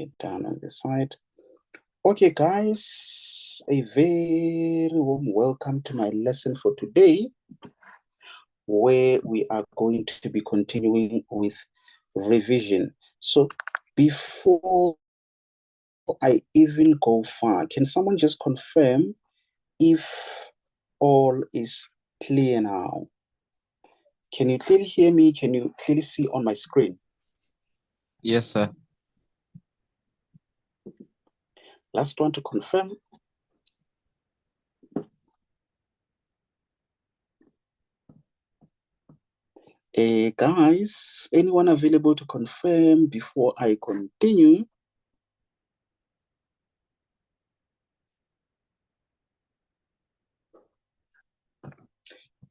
it down on the side. Okay, guys, a very warm welcome to my lesson for today, where we are going to be continuing with revision. So before I even go far, can someone just confirm if all is clear now? Can you clearly hear me? Can you clearly see on my screen? Yes, sir. Last one to confirm. Guys, anyone available to confirm before I continue?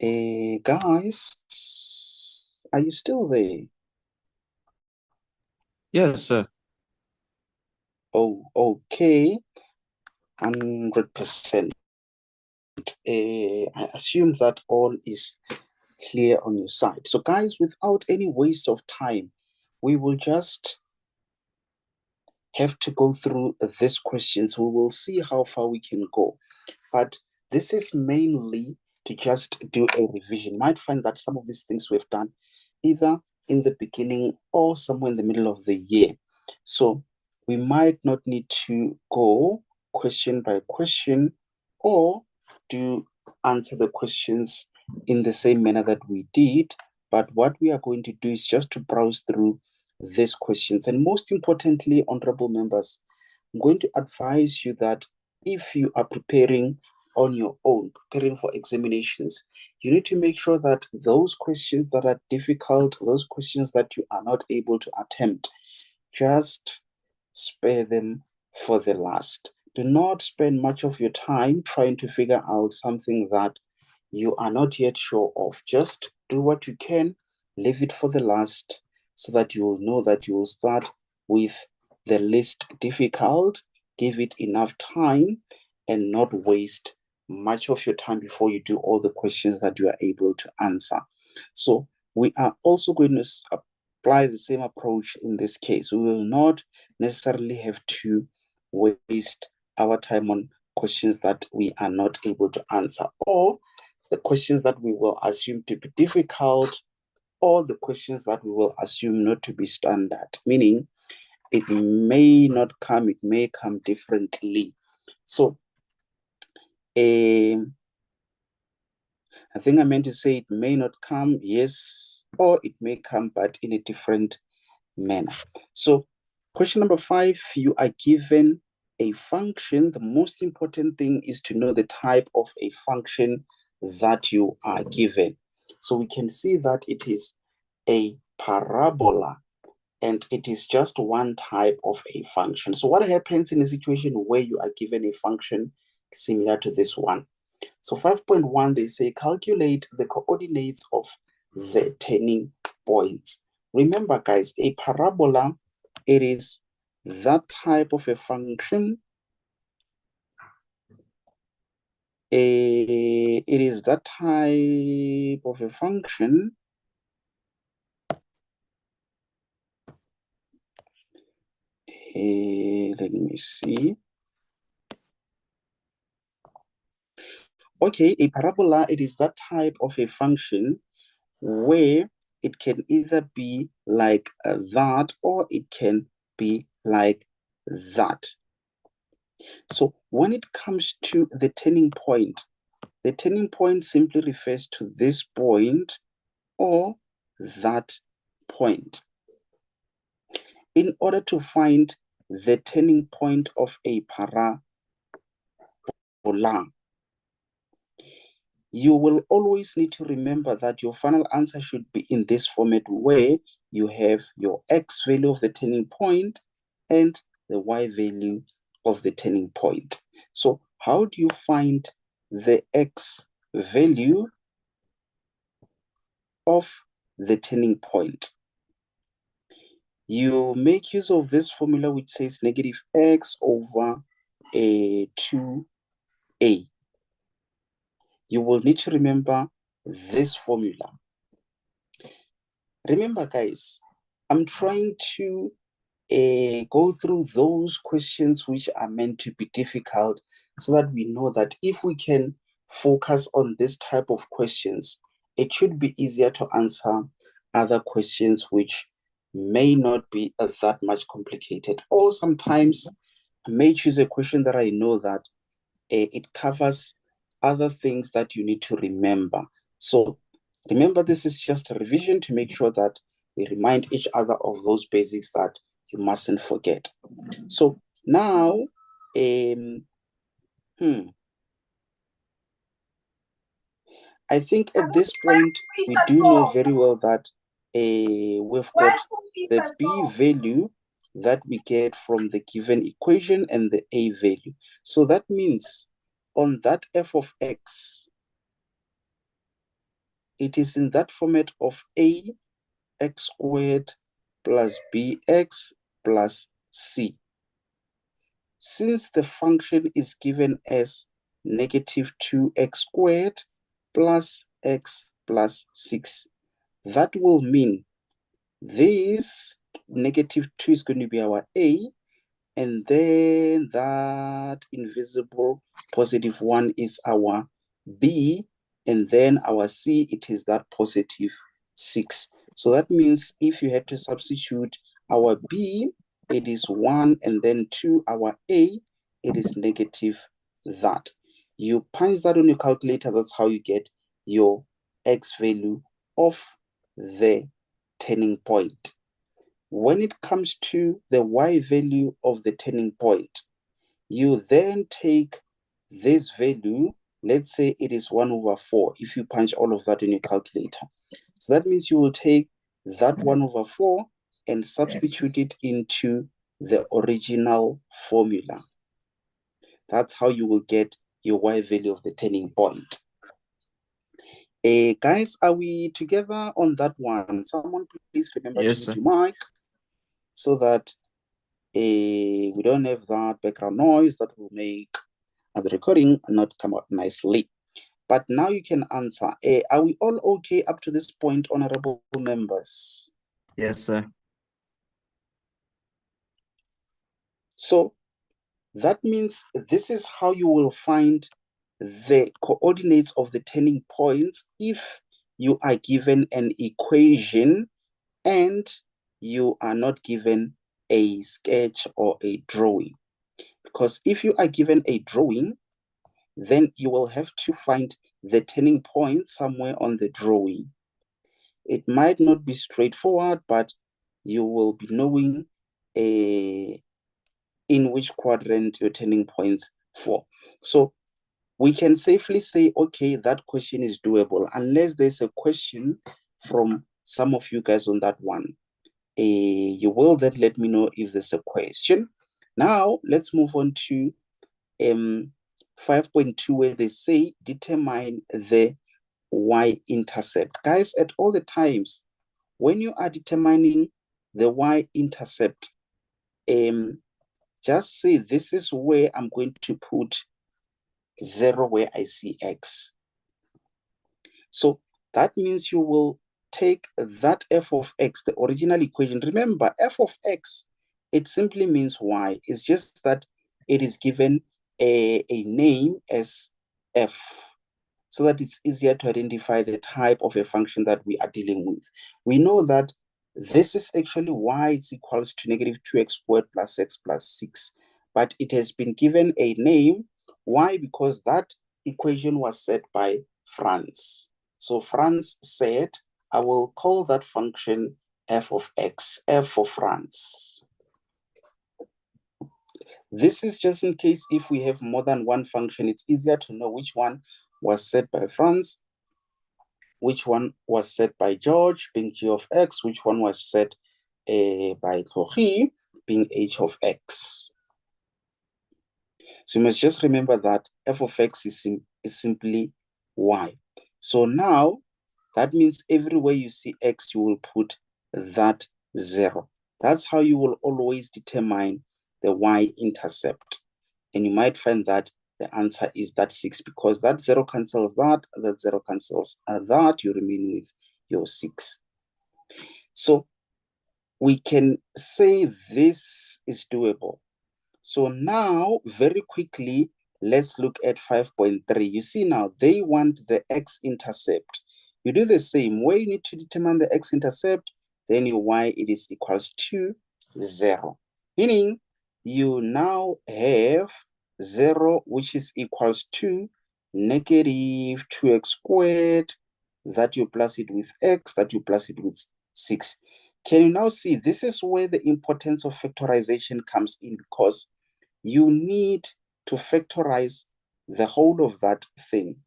Guys, are you still there? Yes, sir. Oh, okay. 100%. I assume that all is clear on your side. So guys, without any waste of time, we will just have to go through these questions. We will see how far we can go. But this is mainly to just do a revision. You might find that some of these things we've done either in the beginning or somewhere in the middle of the year. So we might not need to go question by question or to answer the questions in the same manner that we did. But what we are going to do is just to browse through these questions. And most importantly, honorable members, I'm going to advise you that if you are preparing on your own, preparing for examinations, you need to make sure that those questions that are difficult, those questions that you are not able to attempt, just spare them for the last. Do not spend much of your time trying to figure out something that you are not yet sure of. Just do what you can, leave it for the last, so that you will know that you will start with the least difficult, give it enough time, and not waste much of your time before you do all the questions that you are able to answer. So we are also going to apply the same approach in this case. We will not necessarily have to waste our time on questions that we are not able to answer, or the questions that we will assume to be difficult, or the questions that we will assume not to be standard, meaning it may not come, it may come differently. So I think I meant to say it may not come, yes, or it may come, but in a different manner. So question number 5, you are given a function. The most important thing is to know the type of a function that you are given. So we can see that it is a parabola, and it is just one type of a function. So what happens in a situation where you are given a function similar to this one? So 5.1, they say calculate the coordinates of the turning points. Remember, guys, a parabola, it is that type of a function. It is that type of a function let me see. Okay, a parabola, it is that type of a function where it can either be like that, or it can be like that. So when it comes to the turning point simply refers to this point or that point. In order to find the turning point of a parabola, you will always need to remember that your final answer should be in this format, where you have your x value of the turning point and the y value of the turning point. So how do you find the x value of the turning point? You make use of this formula, which says negative x over 2a. You will need to remember this formula. Remember, guys, I'm trying to go through those questions which are meant to be difficult, so that we know that if we can focus on this type of questions, it should be easier to answer other questions which may not be that much complicated. Or sometimes I may choose a question that I know that it covers other things that you need to remember. So remember, this is just a revision to make sure that we remind each other of those basics that you mustn't forget. So now, I think at this point, we do know very well that we've got the B value that we get from the given equation and the A value. So that means on that f of x, it is in that format of a x squared plus bx plus c. Since the function is given as negative 2x squared plus x plus 6, that will mean this negative 2 is going to be our a, and then that invisible positive 1 is our b, and then our c, it is that positive 6. So that means if you had to substitute our b, it is 1, and then 2, our a, it is negative that. You punch that on your calculator, that's how you get your x value of the turning point. When it comes to the y value of the turning point, you then take this value, let's say it is 1 over 4, if you punch all of that in your calculator. So that means you will take that 1 over 4 and substitute it into the original formula. That's how you will get your y value of the turning point. Guys, are we together on that one? Someone please remember Yes, to sir. mute your mic so that we don't have that background noise that will make the recording not come out nicely. But now you can answer. Are we all okay up to this point, honorable members? Yes, sir. So that means this is how you will find the coordinates of the turning points if you are given an equation and you are not given a sketch or a drawing. Because if you are given a drawing, then you will have to find the turning point somewhere on the drawing. It might not be straightforward, but you will be knowing in which quadrant your turning points fall. So we can safely say, okay, that question is doable, unless there's a question from some of you guys on that one. You will then let me know if there's a question. Now, let's move on to 5.2, where they say determine the y-intercept. Guys, at all the times, when you are determining the y-intercept, just say this is where I'm going to put 0 where I see x. So that means you will take that f of x, the original equation. Remember, f of x, it simply means y. It's just that it is given a name as f, so that it's easier to identify the type of a function that we are dealing with. We know that this is actually y is equals to negative 2x squared plus x plus 6, but it has been given a name. Why? Because that equation was set by Franz. So Franz said, I will call that function f of x, f for Franz. This is just in case if we have more than one function, it's easier to know which one was set by Franz, which one was set by George, being g of x, which one was set by Tloghi, being h of x. So you must just remember that f of x is simply y. So now, that means everywhere you see x, you will put that 0. That's how you will always determine the y-intercept. And you might find that the answer is that 6, because that 0 cancels that 0 cancels that, you remain with your 6. So we can say this is doable. So now, very quickly, let's look at 5.3. You see now, they want the x-intercept. You do the same way. You need to determine the x-intercept, then your y, it is equals to 0. Meaning, you now have 0, which is equals to negative 2x squared, that you plus it with x, that you plus it with 6. Can you now see, this is where the importance of factorization comes in, because you need to factorize the whole of that thing.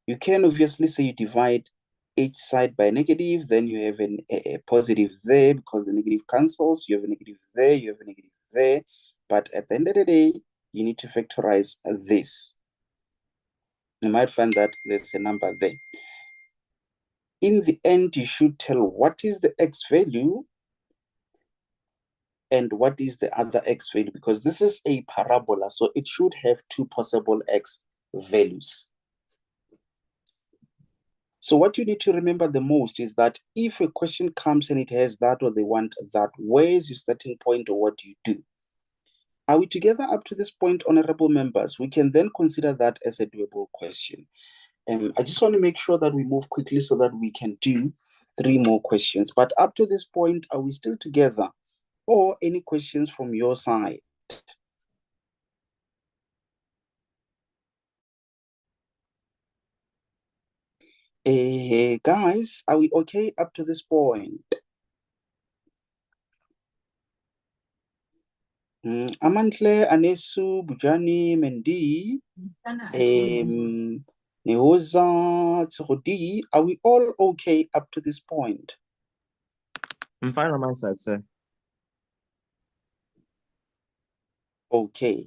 You can obviously say you divide each side by negative, then you have a positive there because the negative cancels, you have a negative there, you have a negative there, but at the end of the day, you need to factorize this. You might find that there's a number there. In the end, you should tell what is the x value and what is the other x value, because this is a parabola, so it should have two possible x values. So what you need to remember the most is that if a question comes and it has that or they want that, where is your starting point or what do you do? Are we together up to this point, honorable members? We can then consider that as a doable question. I just want to make sure that we move quickly so that we can do 3 more questions. But up to this point, are we still together? Or any questions from your side? Guys, are we okay up to this point? Amantle, Anesu, Bujani, Mendi, Nehoza, Tsehodi, are we all okay up to this point? I'm fine on my side, sir. Okay,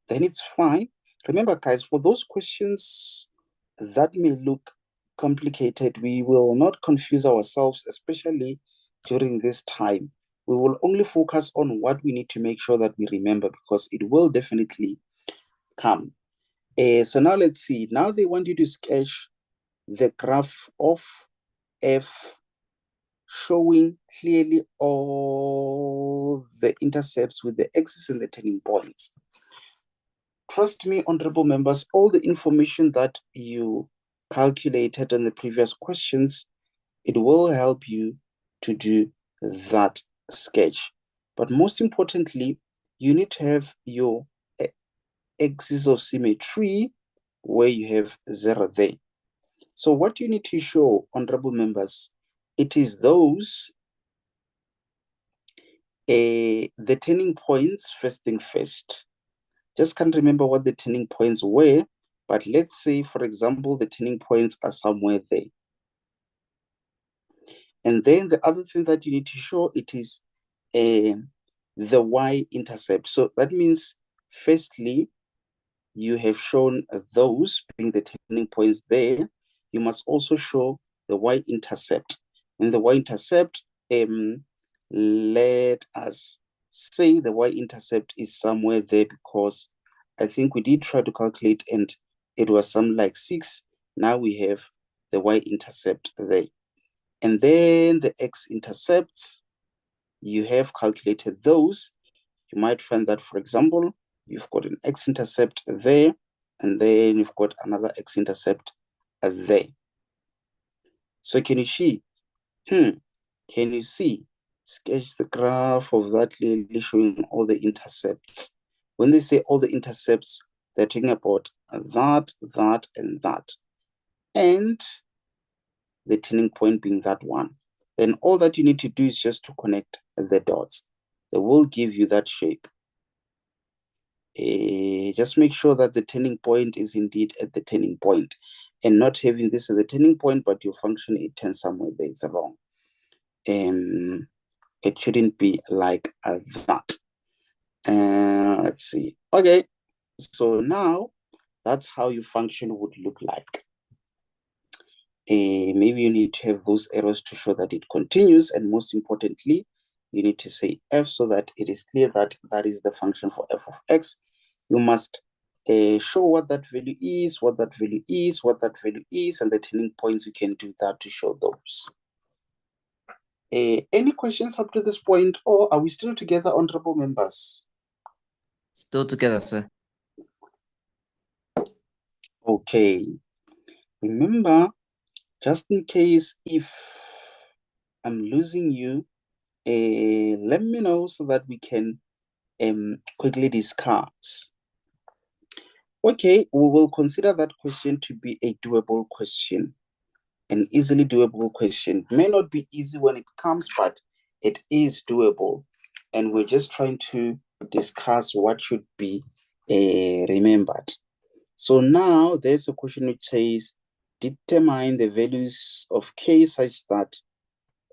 then it's fine. Remember, guys, for those questions that may look complicated, we will not confuse ourselves, especially during this time. We will only focus on what we need to make sure that we remember, because it will definitely come. So now let's see. Now they want you to sketch the graph of f showing clearly all the intercepts with the axis and the turning points. Trust me, honorable members, all the information that you calculated on the previous questions, it will help you to do that sketch. But most importantly, you need to have your axis of symmetry where you have 0 there. So what you need to show, honorable members, it is those, the turning points first thing first. Just can't remember what the turning points were, but let's say, for example, the turning points are somewhere there. And then the other thing that you need to show, it is the y-intercept. So that means, firstly, you have shown those being the turning points there. You must also show the y-intercept. And the y-intercept, let us say the y-intercept is somewhere there, because I think we did try to calculate and it was something like 6. Now we have the y-intercept there. And then the x-intercepts, you have calculated those. You might find that, for example, you've got an x-intercept there, and then you've got another x-intercept there. So can you see? Can you see? Sketch the graph of that clearly showing all the intercepts. When they say all the intercepts, they're talking about that, that, and that. And the turning point being that one. Then all that you need to do is just to connect the dots. They will give you that shape. Just make sure that the turning point is indeed at the turning point, and not having this at the turning point, but your function, it turns somewhere there. It's wrong. It shouldn't be like that. Let's see. Okay, so now that's how your function would look like. Maybe you need to have those arrows to show that it continues, and most importantly, you need to say f so that it is clear that that is the function for f of x. You must show what that value is, what that value is, what that value is, and the turning points. You can do that to show those. Any questions up to this point, or are we still together, honorable members? Still together, sir. Okay. Remember, just in case if I'm losing you, let me know so that we can quickly discuss. Okay, we will consider that question to be a doable question, an easily doable question. May not be easy when it comes, but it is doable. And we're just trying to discuss what should be remembered. So now there's a question which says, determine the values of k such that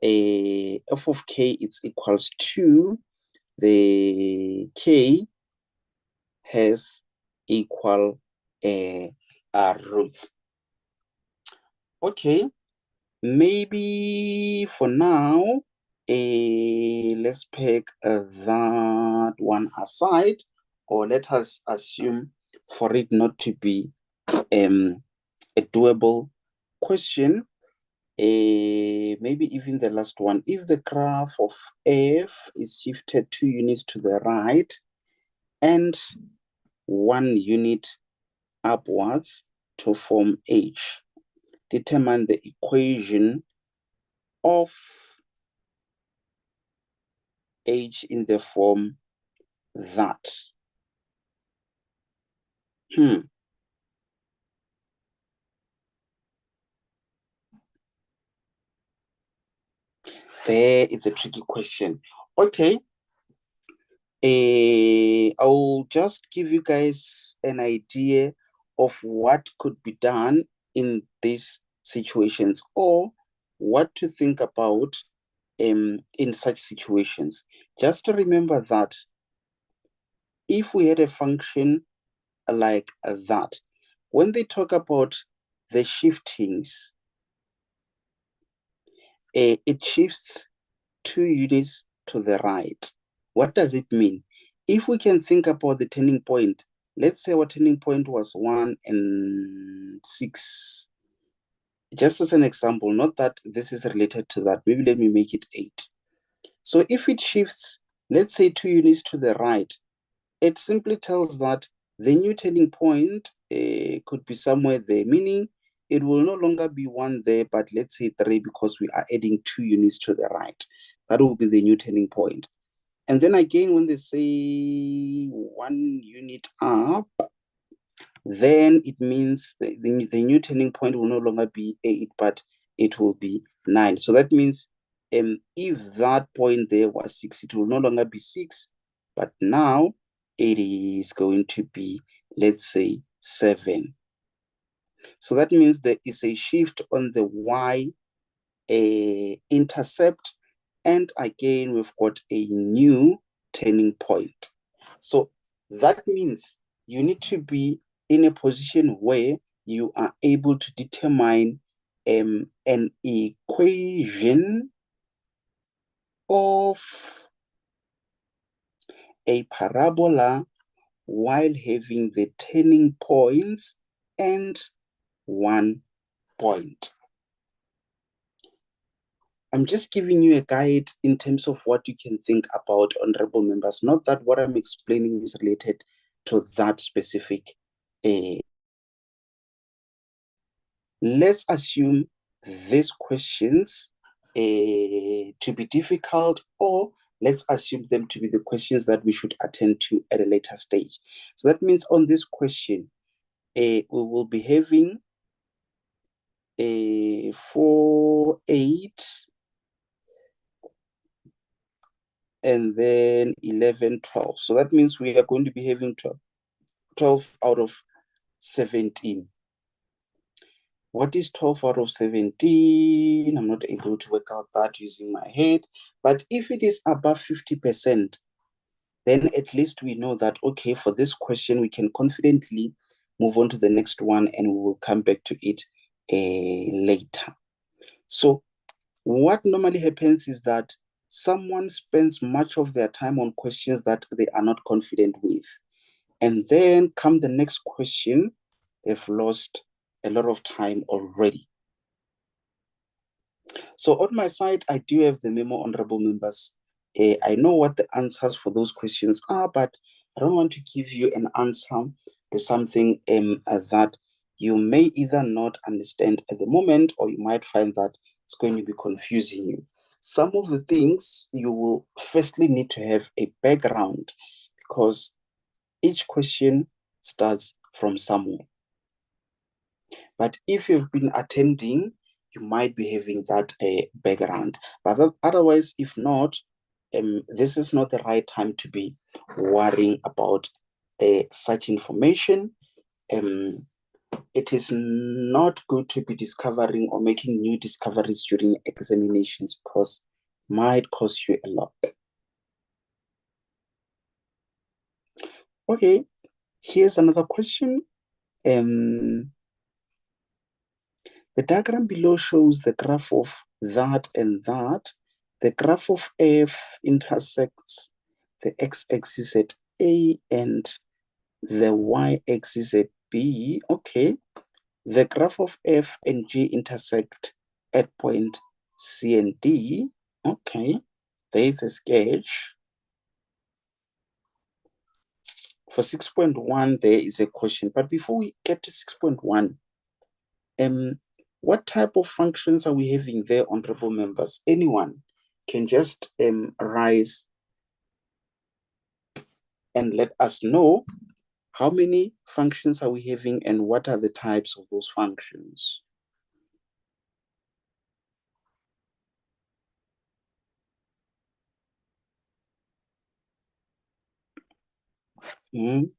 f of k is equals to the k has equal roots. Okay, maybe for now, let's pick that one aside, or let us assume for it not to be a doable question. Maybe even the last one, if the graph of f is shifted 2 units to the right and 1 unit upwards to form h, determine the equation of h in the form that. There is a tricky question. Okay. I'll just give you guys an idea of what could be done in these situations, or what to think about in such situations. Just to remember that if we had a function like that, when they talk about the shiftings, it shifts 2 units to the right. What does it mean? If we can think about the turning point, let's say our turning point was 1 and 6. Just as an example, not that this is related to that. Maybe let me make it 8. So if it shifts, let's say 2 units to the right, it simply tells that the new turning point could be somewhere there, meaning it will no longer be 1 there, but let's say 3, because we are adding 2 units to the right. That will be the new turning point. And then again, when they say 1 unit up, then it means the new turning point will no longer be 8, but it will be 9. So that means if that point there was 6, it will no longer be 6, but now it is going to be, let's say, 7. So that means there is a shift on the y intercept, and again we've got a new turning point. So that means you need to be in a position where you are able to determine an equation of a parabola while having the turning points and 1 point. I'm just giving you a guide in terms of what you can think about, honorable members. Not that what I'm explaining is related to that specific. Let's assume these questions to be difficult, or let's assume them to be the questions that we should attend to at a later stage. So that means on this question, we will be having 4, 8, and then 11, 12. So that means we are going to be having 12 out of 17. What is 12 out of 17? I'm not able to work out that using my head. But if it is above 50%, then at least we know that, okay, for this question, we can confidently move on to the next one, and we will come back to it later. So what normally happens is that someone spends much of their time on questions that they are not confident with. And then come the next question, they've lost a lot of time already. So on my side, I do have the memo, honorable members. I know what the answers for those questions are, but I don't want to give you an answer to something that you may either not understand at the moment, or you might find that it's going to be confusing you. Some of the things you will firstly need to have a background, because each question starts from somewhere. But if you've been attending, you might be having that background. But otherwise, if not, this is not the right time to be worrying about such information. It is not good to be discovering or making new discoveries during examinations, because it might cost you a lot. Okay, here's another question. The diagram below shows the graph of that and that. The graph of F intersects the x-axis at A and the y-axis at B. Okay. The graph of F and G intersect at point C and D. Okay. There is a sketch. For 6.1, there is a question. But before we get to 6.1, what type of functions are we having there, honorable members? Anyone can just rise and let us know how many functions are we having and what are the types of those functions.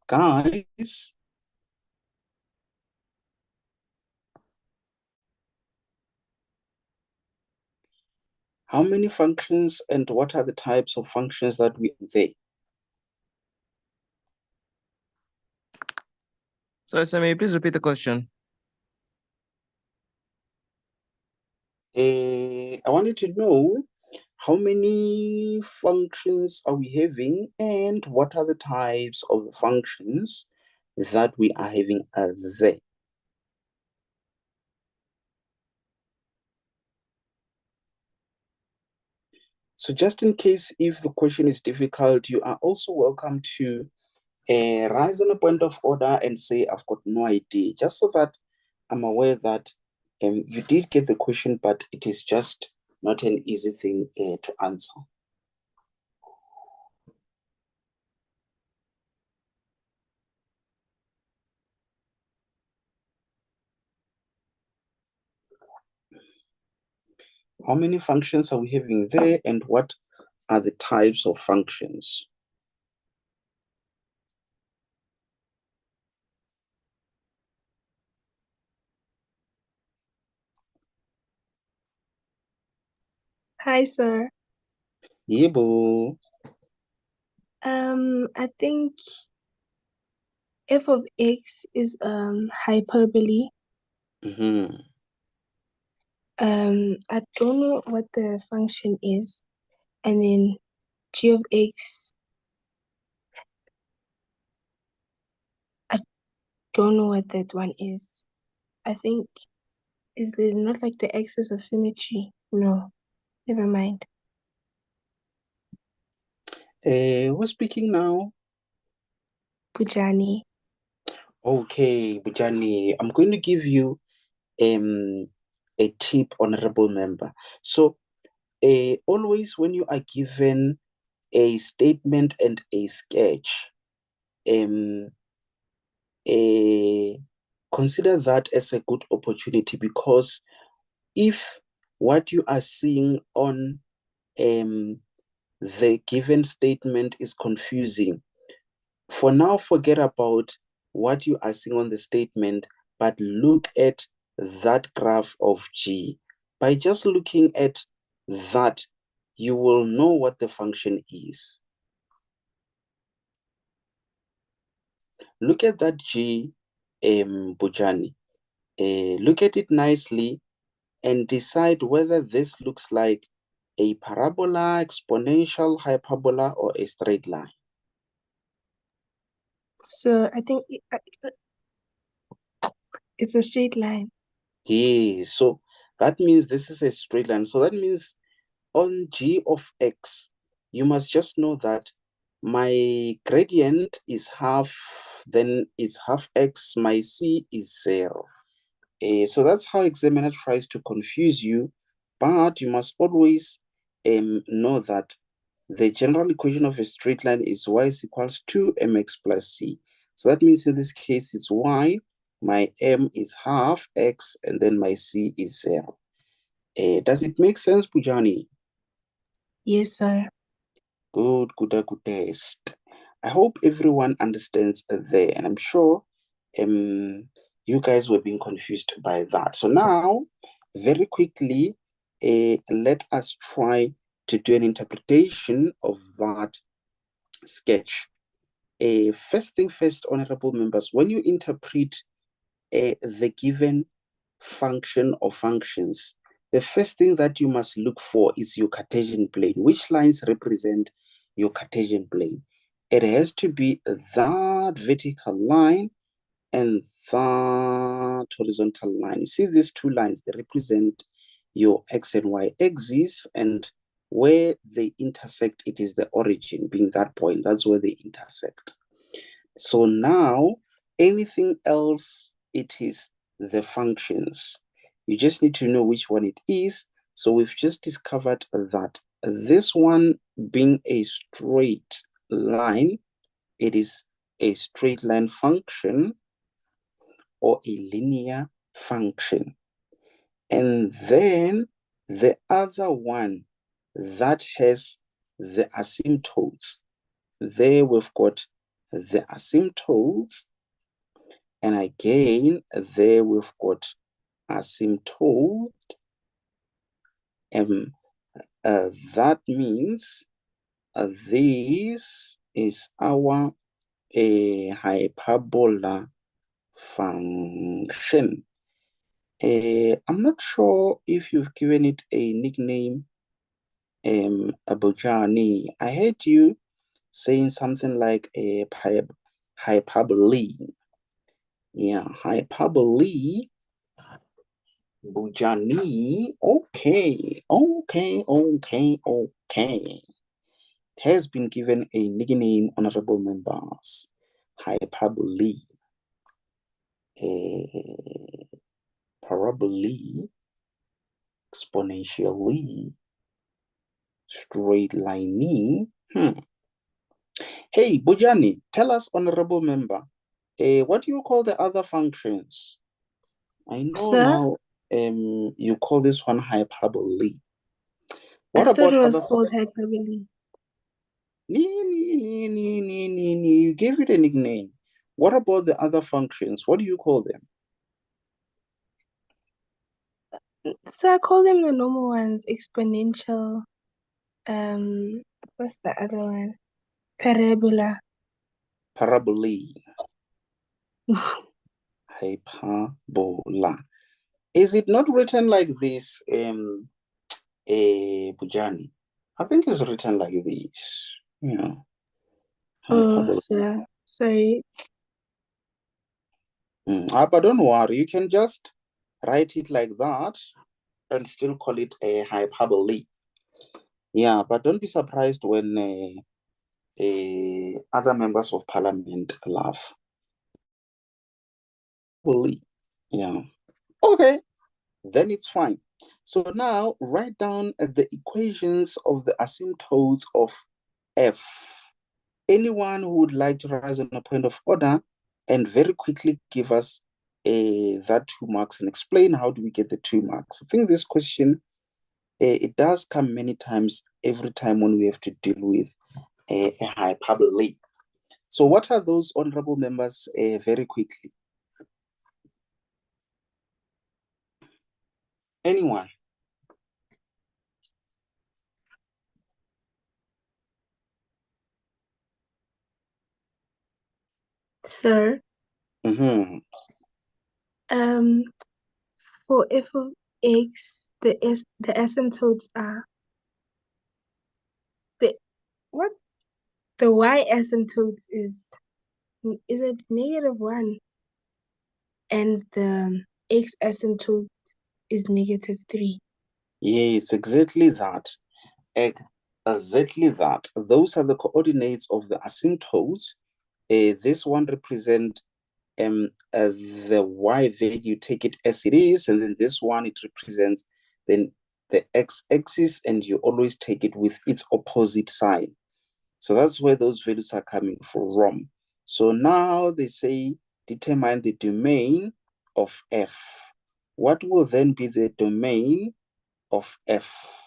Guys, how many functions and what are the types of functions that we have there? Sorry, sir, may you please repeat the question? I wanted to know how many functions are we having and what are the types of functions that we are having there. So just in case if the question is difficult, you are also welcome to rise on a point of order and say, I've got no idea, just so that I'm aware that you did get the question, but it is just not an easy thing to answer. How many functions are we having there and what are the types of functions? Hi, sir. Yebo. I think f of x is hyperbole. Mm-hmm. I don't know what the function is, and then g of x, I don't know what that one is. I think is it not like the axis of symmetry? No, never mind. Who's speaking now? Bujani. Okay, Bujani, I'm going to give you a tip, honorable member. So always when you are given a statement and a sketch, consider that as a good opportunity, because if what you are seeing on the given statement is confusing, for now, forget about what you are seeing on the statement, but look at that graph of G. By just looking at that, you will know what the function is. Look at that G, Bujani. Look at it nicely and decide whether this looks like a parabola, exponential, hyperbola, or a straight line. So I think it's a straight line. Yeah, so That means this is a straight line. So that means on g of x, you must just know that my gradient is half, then it's half x, my c is 0. So that's how examiner tries to confuse you, but you must always know that the general equation of a straight line is y is equals to mx plus c. So that means in this case it's y, my m is half x, and then my c is 0. Does it make sense, Pujani? Yes, sir. Good, good test. I hope everyone understands there, and I'm sure you guys were being confused by that. So now, very quickly, let us try to do an interpretation of that sketch. First thing first, honorable members, when you interpret the given function or functions, the first thing that you must look for is your Cartesian plane. Which lines represent your Cartesian plane? It has to be that vertical line and that horizontal line. You see these two lines, they represent your x and y axis, and where they intersect, it is the origin, being that point. That's where they intersect. So now, anything else, it is the functions. You just need to know which one it is. So we've just discovered that this one being a straight line, it is a straight line function or a linear function. And then the other one that has the asymptotes, there we've got the asymptotes, and again there we've got asymptote. That means this is our hyperbola function. I'm not sure if you've given it a nickname, Abujani. I heard you saying something like a hyperbole. Yeah, hyperbole. Bujani. Okay. Has been given a nickname, honorable members. Hyperbole. Parabole. Exponentially. Straight lining. Hey, Bujani, tell us, honorable member, what do you call the other functions? I know Sir? now you call this one hyperbole. What I thought about it was other called hyperbole. You gave it a nickname. What about the other functions? What do you call them? So I call them the normal ones, exponential. What's the other one? Parabola. Parabole. Hyperbola. Is it not written like this, Bujani? I think it's written like this. You know, Oh, hyperbola. sir. Sorry. But don't worry, you can just write it like that and still call it a hyperbole. Yeah, but don't be surprised when other members of parliament laugh. Yeah. Okay, then it's fine. So now write down the equations of the asymptotes of f. Anyone who would like to rise on a point of order and very quickly give us that 2 marks and explain how do we get the 2 marks. I think this question, it does come many times, every time when we have to deal with a hyperbole. So what are those, honorable members, very quickly? Anyone? Sir. Mm-hmm. For f of x, the asymptotes are the what? The y asymptotes is it -1, and the x asymptote is -3. Yes, exactly that. Exactly that. Those are the coordinates of the asymptotes. This one represent the y value, take it as it is, and then this one, it represents then the x-axis, and you always take it with its opposite sign. So that's where those values are coming from. So now they say determine the domain of f. What will then be the domain of f?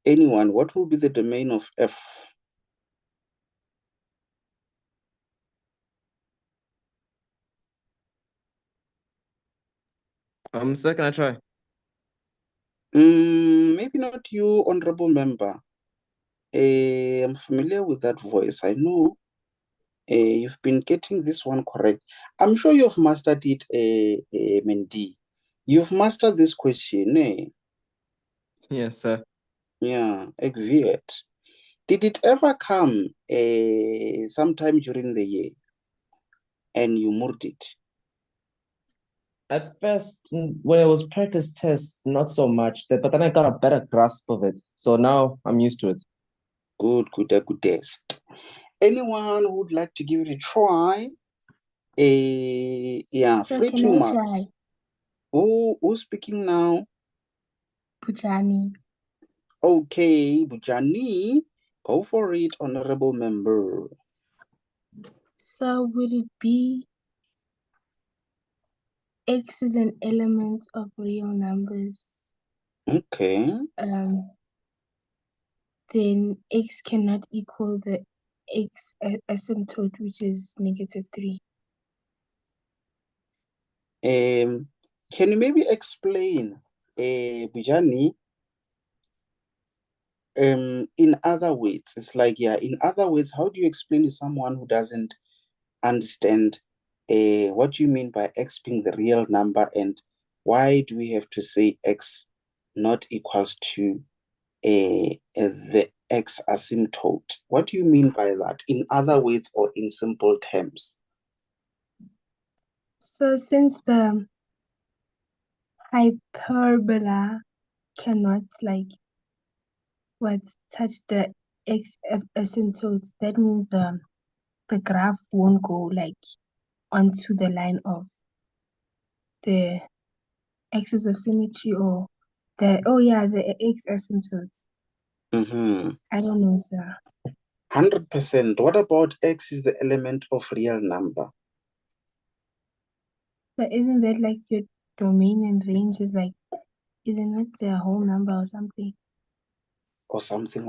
Anyone, what will be the domain of f? Sir, can I try? Maybe not you, honorable member. I'm familiar with that voice. I know you've been getting this one correct. I'm sure you've mastered it, Mendy. You've mastered this question, eh? Yes, sir. Yeah, Ekviet. Did it ever come sometime during the year and you moved it? At first, when it was practice tests, not so much, but then I got a better grasp of it. So now I'm used to it. Good, good test. Anyone who would like to give it a try? Yeah, So free can 2 I marks. try? Who's speaking now? Bujani. Okay, Bujani, go for it, honorable member. So would it be x is an element of real numbers? Okay. Then x cannot equal the x asymptote, which is -3. Can you maybe explain, Bujani, in other words? It's like, yeah, in other words, how do you explain to someone who doesn't understand what do you mean by x being the real number, and why do we have to say x not equals to the x asymptote? What do you mean by that, in other words or in simple terms? So since the hyperbola cannot touch the x asymptotes, that means the graph won't go onto the line of the axis of symmetry, or the x asymptotes. I don't know, sir. 100%. What about x is the element of real number? But isn't that like your domain and range is isn't it the whole number or something? Or something.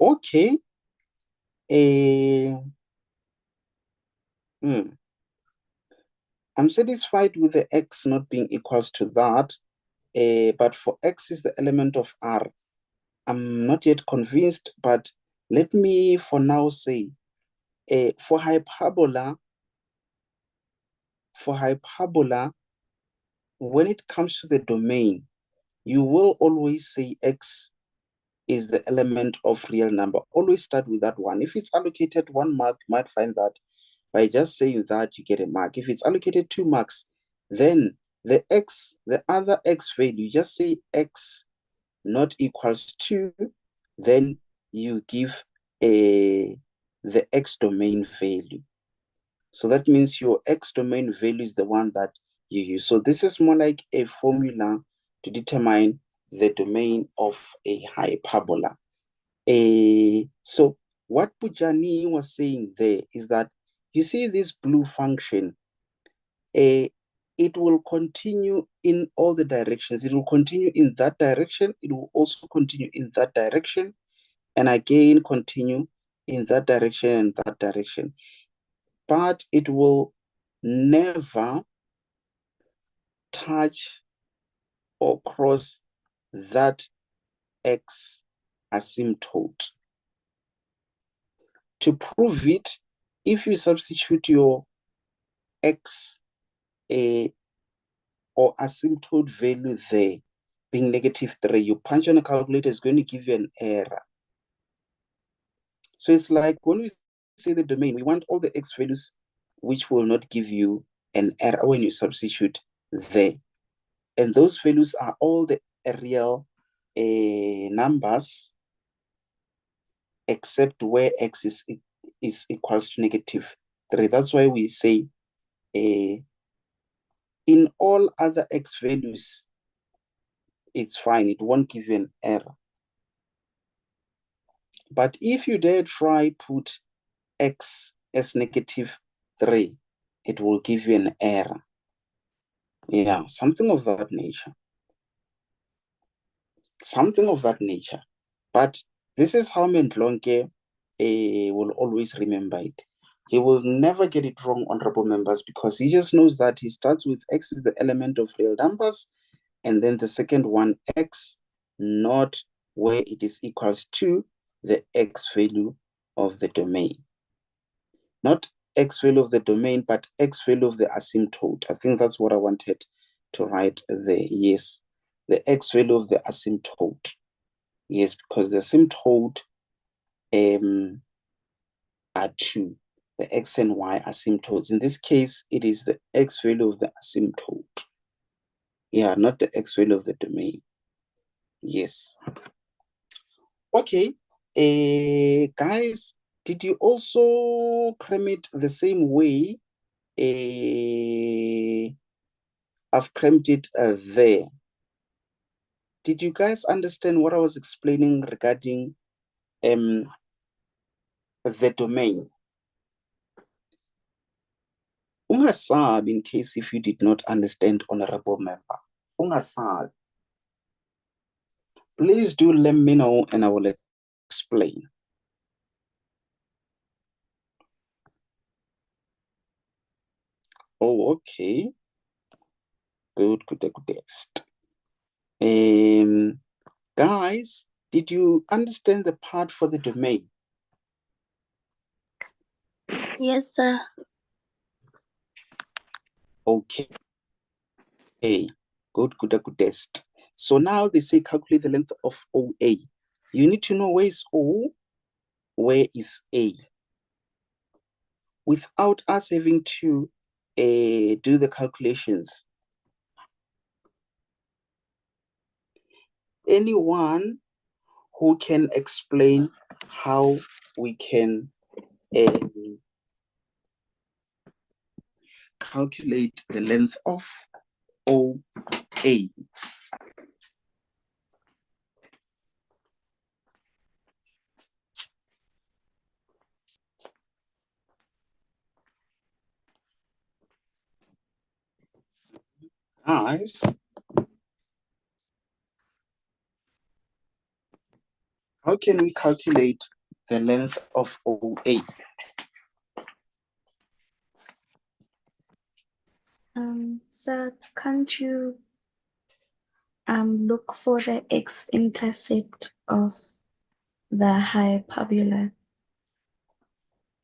Okay. I'm satisfied with the x not being equals to that, but for x is the element of R. I'm not yet convinced, but let me for now say, for hyperbola, when it comes to the domain, you will always say x is the element of real number. Always start with that one. If it's allocated 1 mark, you might find that by just saying that you get a mark. If it's allocated 2 marks, then the other x value, just say x not equals to, then you give the x domain value. So that means your x domain value is the one that you use. So this is more like a formula to determine the domain of a hyperbola. So what Pujani was saying there is that you see this blue function, it will continue in all the directions. It will continue in that direction. It will also continue in that direction, and again continue in that direction and that direction. But it will never touch or cross that x asymptote. To prove it, if you substitute your x or asymptote value there, being -3, you punch on a calculator, it's going to give you an error. So it's like when we say the domain, we want all the X values which will not give you an error when you substitute there. And those values are all the real numbers except where X is equals to -3. That's why we say in all other X values, it's fine. It won't give you an error. But if you dare try put X as -3, it will give you an error. Yeah, something of that nature. Something of that nature. But this is how Mendlonke will always remember it. He will never get it wrong, honorable members, because he just knows that he starts with X is the element of real numbers, and then the second one, X, not where it is equals to the X value of the domain. Not X value of the domain, but X value of the asymptote. I think that's what I wanted to write there. Yes, the X value of the asymptote. Yes, because the asymptote are 2. The X and Y asymptotes. In this case, it is the X value of the asymptote. Yeah, not the X value of the domain. Yes. Okay. Guys, did you also cram it the same way? I've crammed it there. Did you guys understand what I was explaining regarding the domain? Ungasabi, in case if you did not understand, honorable member. Ungasabi. Please do let me know and I will explain. Oh, okay. Good, good, good test. Guys, did you understand the part for the domain? Yes, sir. Okay. Good, good, good test. So now they say calculate the length of OA. You need to know where is O, where is A. Without us having to do the calculations. Anyone who can explain how we can calculate the length of OA? Guys, how can we calculate the length of OA? Sir, can't you look for the x-intercept of the hyperbola?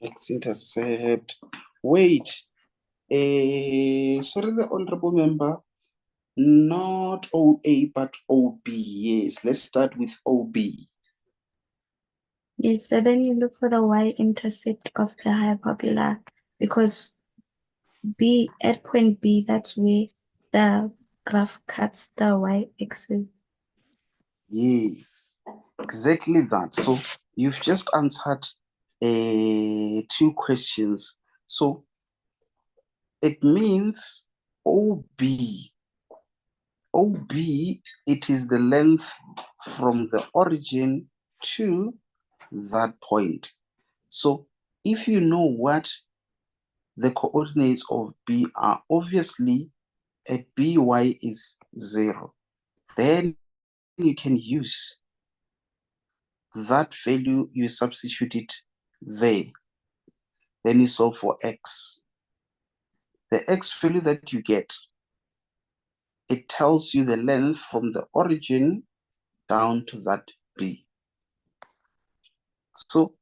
X-intercept. Wait. Sorry, the honorable member. Not OA, but OB. Yes, let's start with OB. Yes, so then you look for the y-intercept of the hyperbola, because B at point B, that's where the graph cuts the y-axis. Yes, exactly that. So you've just answered 2 questions. So it means OB. OB, it is the length from the origin to that point. So if you know what the coordinates of B are, obviously at BY is 0. Then you can use that value, you substitute it there. Then you solve for X. The X value that you get, it tells you the length from the origin down to that B. So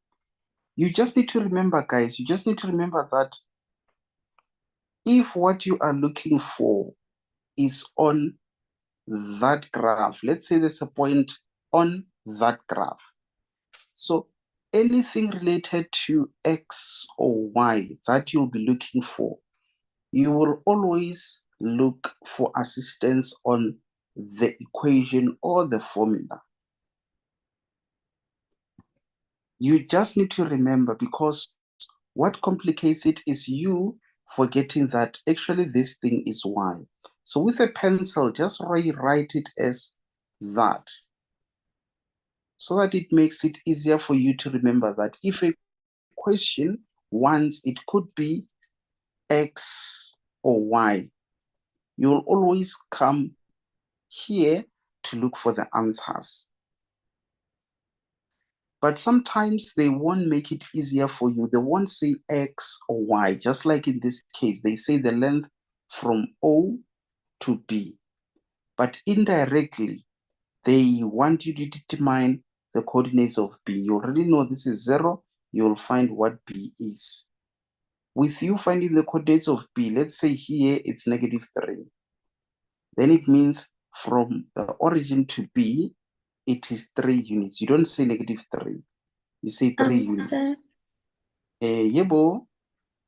you just need to remember, guys, you just need to remember that if what you are looking for is on that graph. Let's say there's a point on that graph. So anything related to X or Y that you'll be looking for, you will always look for assistance on the equation or the formula. You just need to remember, because what complicates it is you forgetting that actually this thing is Y. So with a pencil, just rewrite it as that, so that it makes it easier for you to remember that if a question wants, it could be X or Y, you'll always come here to look for the answers. But sometimes they won't make it easier for you. They won't say X or Y, just like in this case, they say the length from O to B. But indirectly, they want you to determine the coordinates of B. You already know this is 0, you'll find what B is. With you finding the coordinates of B, let's say here it's -3. Then it means from the origin to B, it is 3 units. You don't say -3. You say 3 units. Yebo.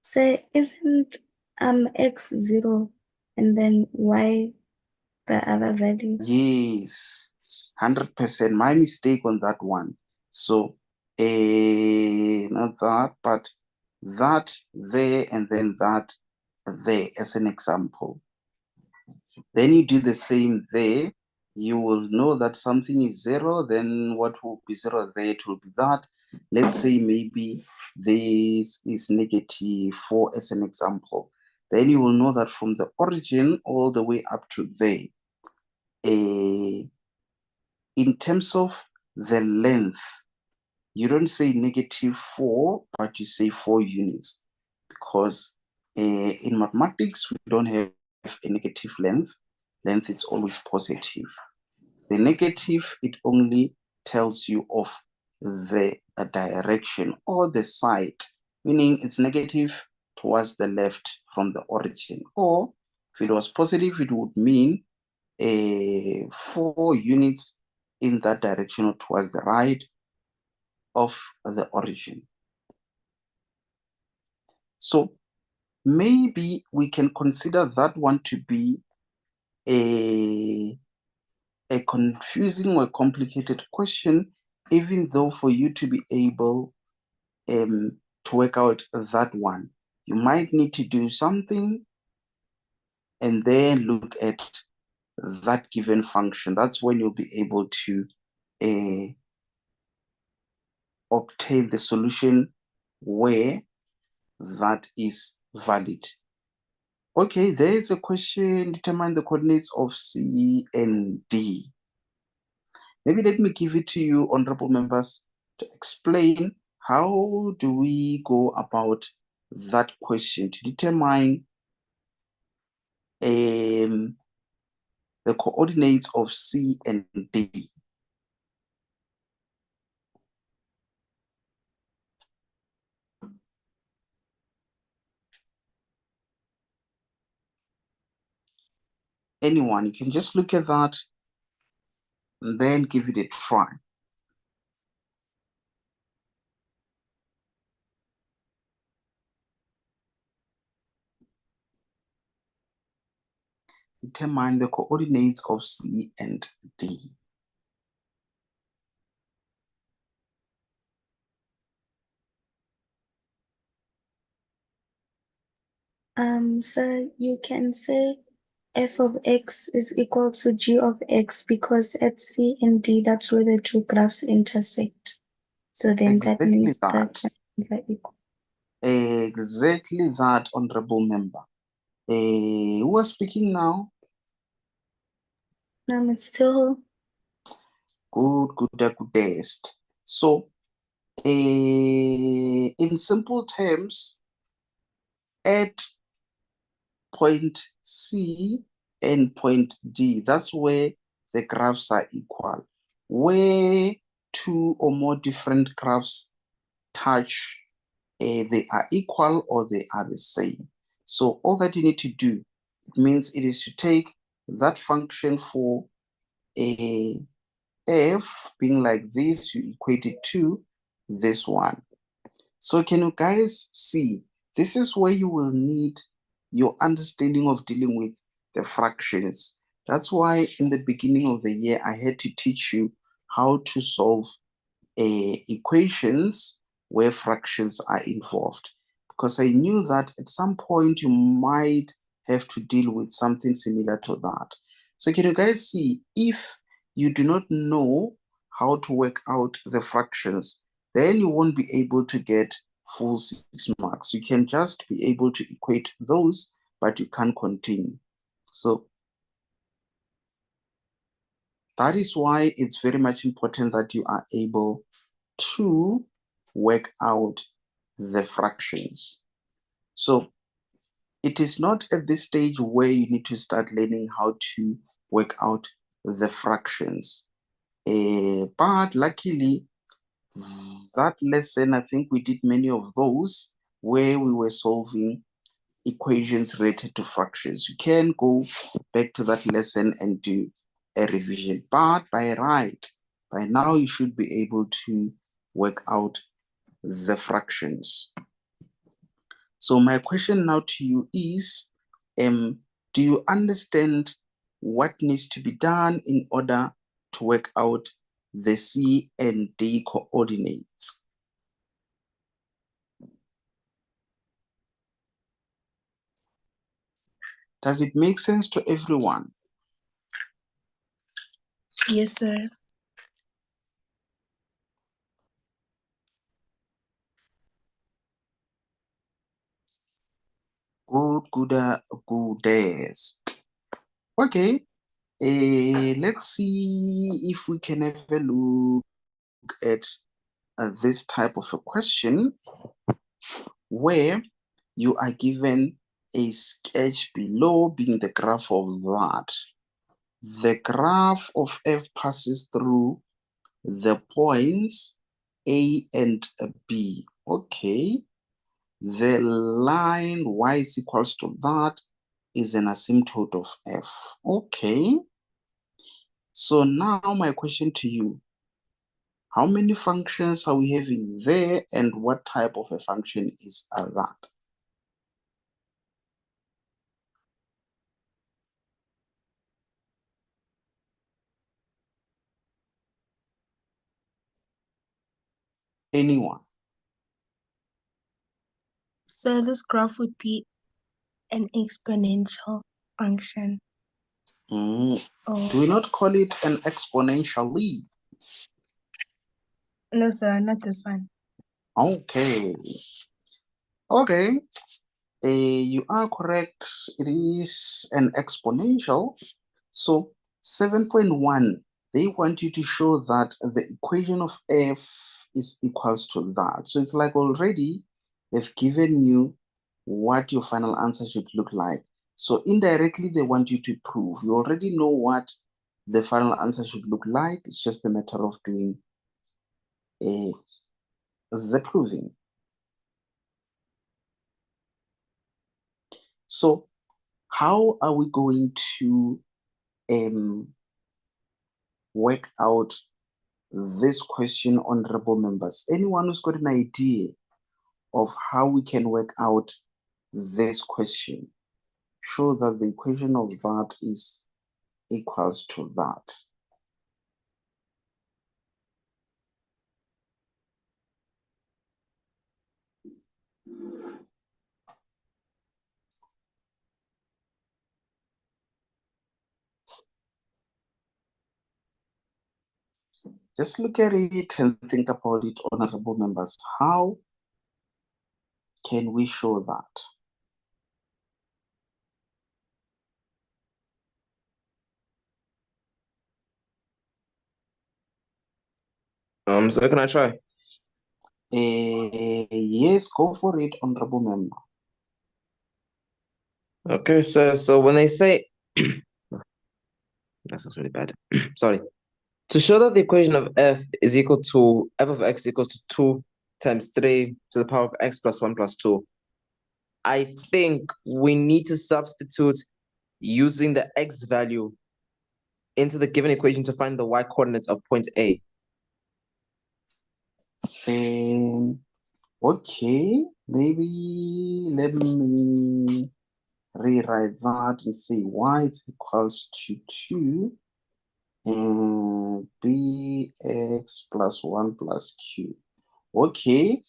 So isn't X 0 and then Y the other value? Yes, 100%. My mistake on that one. So, not that, but that there and then that there as an example. Then you do the same there. You will know that something is 0, then what will be 0 there? It will be that. Let's say maybe this is -4 as an example. Then you will know that from the origin all the way up to there, in terms of the length, you don't say -4, but you say 4 units, because in mathematics, we don't have a negative length. Length is always positive. The negative, it only tells you of the direction or the side, meaning it's negative towards the left from the origin. Or if it was positive, it would mean 4 units in that direction or towards the right of the origin. So maybe we can consider that one to be a confusing or complicated question, even though for you to be able to work out that one, you might need to do something and then look at that given function. That's when you'll be able to obtain the solution where that is valid. Okay, there's a question, determine the coordinates of C and D. Maybe let me give it to you, honorable members, to explain how do we go about that question to determine the coordinates of C and D. Anyone, you can just look at that and then give it a try. Determine the coordinates of C and D. So you can say f of x is equal to g of x, because at C and D, that's where the two graphs intersect. So then Exactly that means that. the coordinates are equal. Exactly that, honorable member. Who was speaking now? It's still Good. So, in simple terms, at point C and point D, that's where the graphs are equal. Where two or more different graphs touch, they are equal or they are the same. So all that you need to do, it means it is to take that function for a f being like this, you equate it to this one. So can you guys see? This is where you will need your understanding of dealing with the fractions. That's why in the beginning of the year, I had to teach you how to solve equations where fractions are involved, because I knew that at some point you might have to deal with something similar to that. So can you guys see, if you do not know how to work out the fractions, then you won't be able to get full 6 marks. You can just be able to equate those, but you can't continue. So that is why it's very much important that you are able to work out the fractions. So it is not at this stage where you need to start learning how to work out the fractions. But luckily, that lesson, I think we did many of those where we were solving equations related to fractions. You can go back to that lesson and do a revision. But by now you should be able to work out the fractions. So my question now to you is, do you understand what needs to be done in order to work out the C and D coordinates? Does it make sense to everyone? Yes, sir. Goodest. Okay, let's see if we can have a look at this type of a question where you are given a sketch below being the graph of that. The graph of f passes through the points A and B. Okay. The line y is equals to that is an asymptote of f. Okay. So now my question to you, how many functions are we having there, and what type of a function is that? Anyone? So this graph would be an exponential function. Do we not call it an exponentially? No, sir, not this one. Okay. Okay. You are correct. It is an exponential. So 7.1, they want you to show that the equation of f is equals to that. So it's like already they've given you what your final answer should look like. So indirectly, they want you to prove. You already know what the final answer should look like. It's just a matter of doing the proving. So how are we going to work out this question, honorable members? Anyone who's got an idea of how we can work out this question? Show that the equation of that is equals to that. Just look at it and think about it, honorable members. How can we show that? So can I try? Yes, go for it, honorable member. Okay, so when they say that sounds really bad. Sorry. To show that the equation of f is equal to f of x equals to 2 times 3 to the power of x plus 1 plus 2, I think we need to substitute using the x value into the given equation to find the y coordinates of point A. Okay, maybe let me rewrite that and say y is equals to 2 and bx plus 1 plus q. Okay,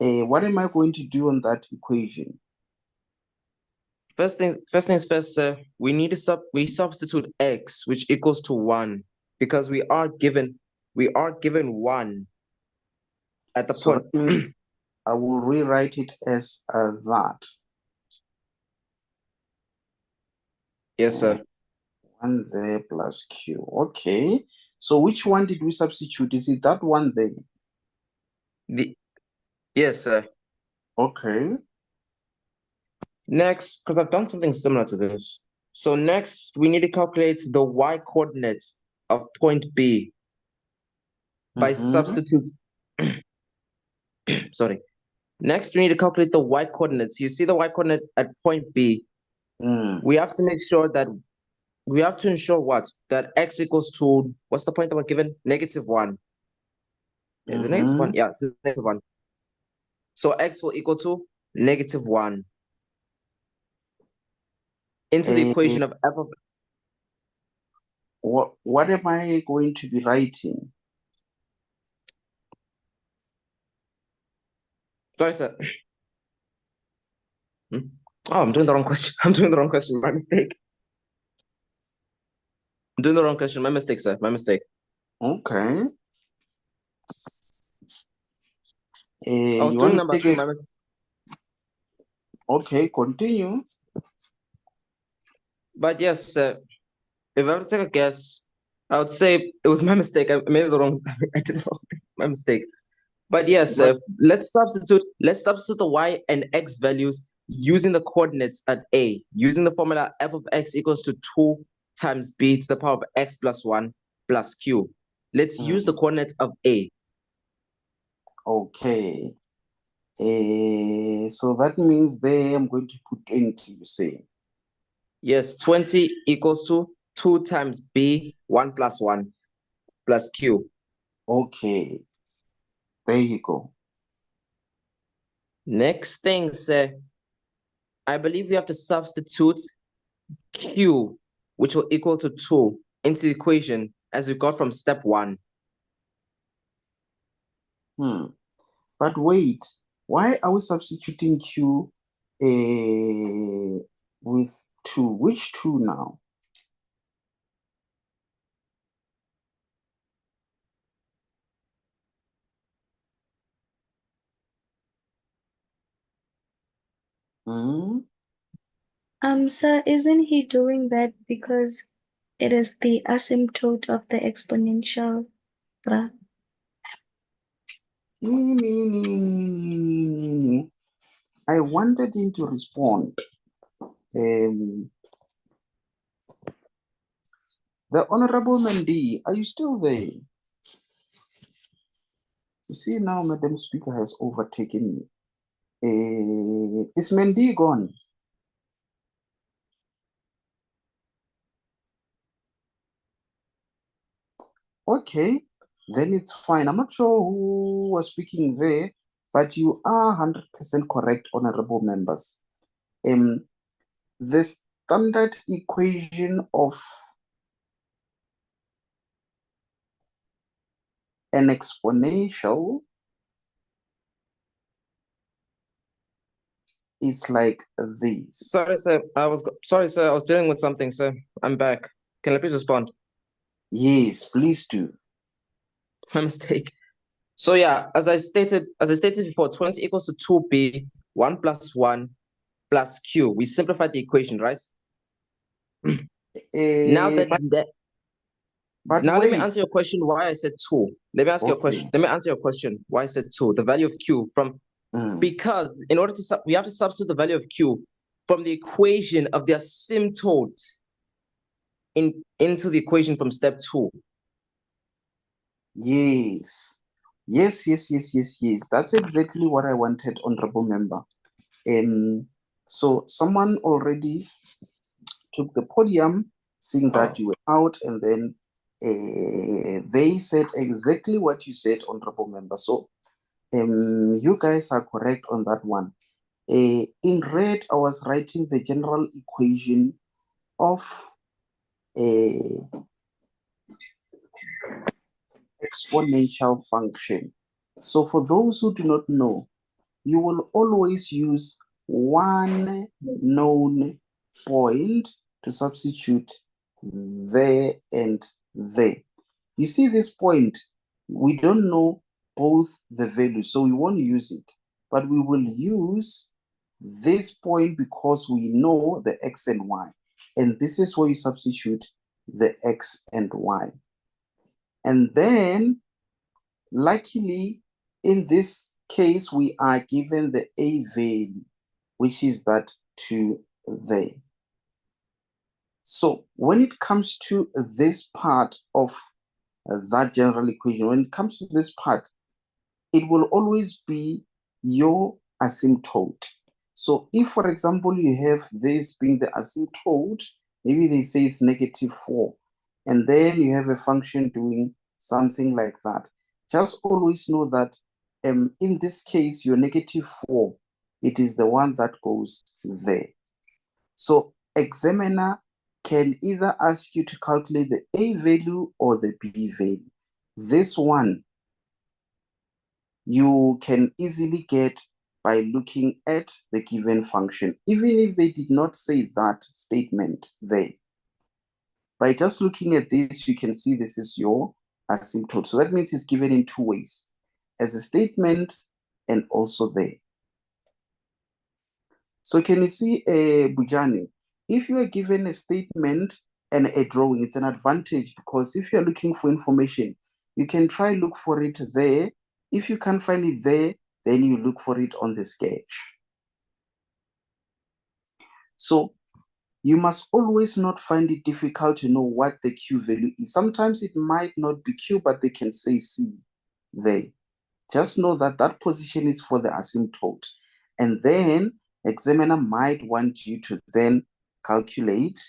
what am I going to do on that equation? First things first, sir. We need to substitute x, which equals to 1, because we are given 1 at the So point. that means I will rewrite it as that. Yes, sir. 1 there plus q. Okay. So which one did we substitute? Is it that one there? Yes, sir. Okay. Next, because I've done something similar to this. So next, we need to calculate the y coordinates of point B by substitute. Sorry. Next, we need to calculate the y coordinates. You see the y coordinate at point B. We have to make sure that we have to ensure what? That x equals to, what's the point that we're given? -1. Is it -1? Yeah, it's -1. So x will equal to -1 into the equation of f of. What am I going to be writing? Sorry, sir. Oh, I'm doing the wrong question. I'm doing the wrong question. My mistake. I'm doing the wrong question. My mistake, sir. My mistake. Okay. I was doing number 2. My mistake. Okay, continue. But yes, if I were to take a guess, I would say it was my mistake. I made it the wrong. I did wrong. My mistake. But yes, let's substitute the y and x values using the coordinates at A, using the formula f of x equals to 2 times b to the power of x plus 1 plus q. Let's use the coordinates of A. Okay. So that means there I'm going to put 20, you say? Yes, 20 equals to 2 times b, 1 plus 1 plus q. Okay. There you go. Next thing, sir, I believe we have to substitute q, which will equal to 2, into the equation as we got from step 1. But wait, why are we substituting q with 2? Which 2 now? Sir, isn't he doing that because it is the asymptote of the exponential graph? I wanted him to respond. The Honorable Mandy, are you still there? You see now, Madam Speaker has overtaken me. Is Mandy gone? Okay, then it's fine. I'm not sure who was speaking there, but you are 100% correct, honorable members. The standard equation of an exponential is like this. Sorry, sir. I was dealing with something, sir. I'm back. Can I please respond? Yes, please do. My mistake. So yeah, as I stated before, 20 equals to 2b, 1 plus 1 plus q. We simplified the equation, right? Now But let me wait. answer your question why I said 2. Let me ask you a question. Let me answer your question why I said 2. The value of q from because in order to we have to substitute the value of q from the equation of the asymptote into the equation from step 2. Yes. That's exactly what I wanted, honorable member. So someone already took the podium, seeing that you were out, and then they said exactly what you said, honorable member. So you guys are correct on that one. In red, I was writing the general equation of exponential function. So for those who do not know, you will always use one known point to substitute there and there. You see this point, we don't know both the values, so we won't use it, but we will use this point because we know the x and y, and this is where you substitute the x and y. And then, luckily, in this case, we are given the a value, which is that 2 there. So when it comes to this part of that general equation, when it comes to this part, it will always be your asymptote. So if, for example, you have this being the asymptote, maybe they say it's -4, and then you have a function doing something like that. Just always know that in this case, your -4, it is the one that goes there. So examiner can either ask you to calculate the a value or the b value. This one you can easily get by looking at the given function, even if they did not say that statement there. By just looking at this, you can see this is your asymptote. So that means it's given in two ways, as a statement and also there. So can you see, Bujani, if you are given a statement and a drawing, it's an advantage, because if you're looking for information, you can try look for it there. If you can't find it there, then you look for it on the sketch. So you must always not find it difficult to know what the Q value is. Sometimes it might not be Q, but they can say C there. Just know that that position is for the asymptote. And then examiner might want you to then calculate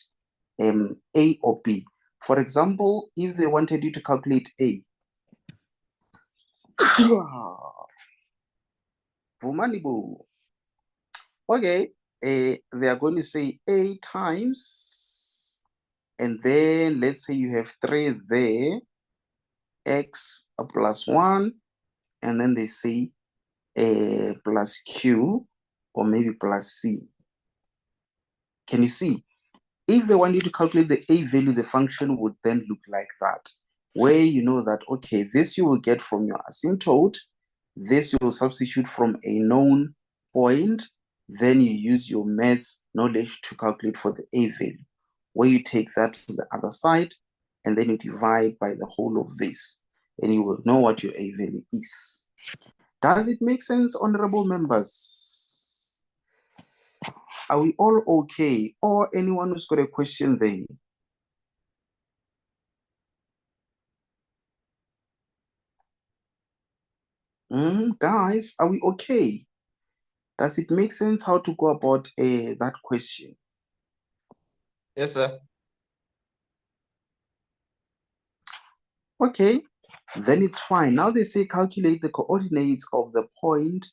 A or B. For example, if they wanted you to calculate A, okay, they are going to say A times, and then let's say you have 3 there, X plus 1, and then they say plus Q, or maybe plus C. Can you see? If they want you to calculate the A value, the function would then look like that, where you know that, okay, this you will get from your asymptote, this you will substitute from a known point, then you use your maths knowledge to calculate for the A value, where you take that to the other side, and then you divide by the whole of this, and you will know what your A value is. Does it make sense, honorable members? Are we all okay? Or anyone who's got a question there? Guys, are we okay? Does it make sense how to go about that question? Yes, sir. Okay, then it's fine. Now they say calculate the coordinates of the point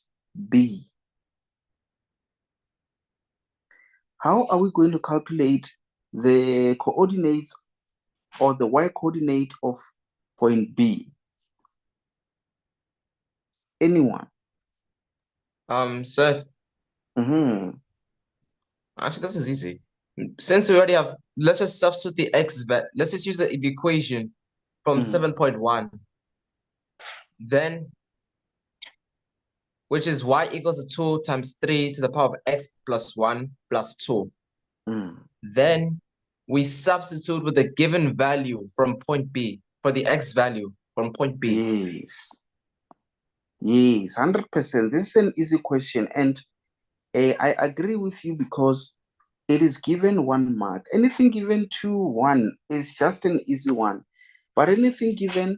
B. How are we going to calculate the coordinates or the y coordinate of point B? Anyone? Sir. Actually, this is easy. Since we already have, let's just substitute the x, but let's just use the equation from 7.1. Then, which is y equals to 2 times 3 to the power of x plus 1 plus 2. Then we substitute with the given value from point B for the x value from point B. Yes, 100%. This is an easy question, and I agree with you because it is given 1 mark. Anything given 2, 1 is just an easy one. But anything given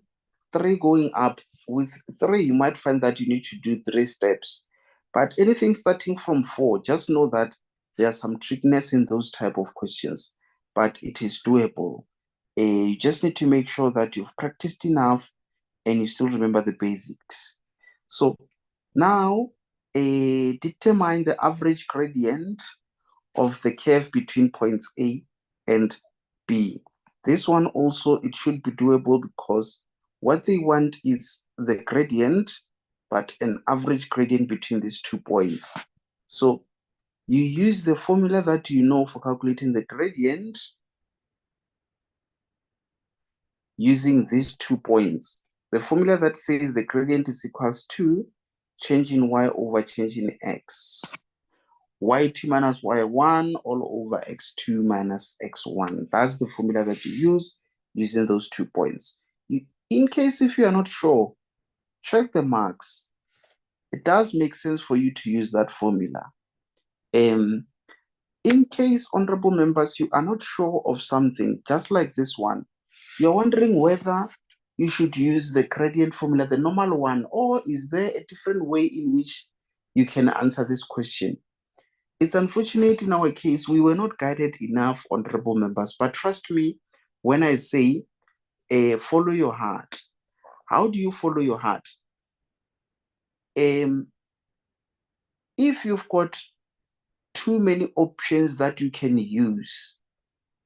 3 going up, with 3, you might find that you need to do 3 steps. But anything starting from 4, just know that there are some trickiness in those type of questions. but it is doable. You just need to make sure that you've practiced enough and you still remember the basics. So now determine the average gradient of the curve between points A and B. This one also, it should be doable because what they want is the gradient, but an average gradient between these 2 points. So you use the formula that you know for calculating the gradient using these 2 points. The formula that says the gradient is equals to change in y over change in x. Y2 minus y1 all over x2 minus x1. That's the formula that you use using those 2 points. In case if you are not sure, check the marks. It does make sense for you to use that formula. In case, honorable members, you are not sure of something, just like this one, you're wondering whether you should use the gradient formula, the normal one, or is there a different way in which you can answer this question? It's unfortunate in our case, we were not guided enough, honorable members, but trust me when I say follow your heart. How do you follow your heart? If you've got too many options that you can use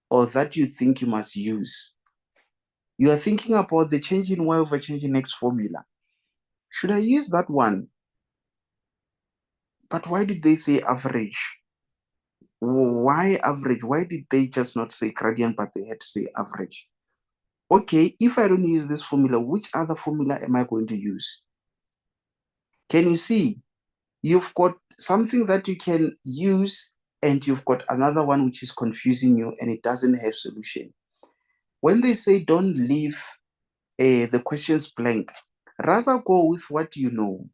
or that you think you must use, you are thinking about the change in y over change in x formula. Should I use that one? But why did they say average? Why average? Why did they just not say gradient, but they had to say average? Okay, if I don't use this formula, which other formula am I going to use? Can you see? You've got something that you can use and you've got another one which is confusing you and it doesn't have solution. When they say don't leave the questions blank, rather go with what you know.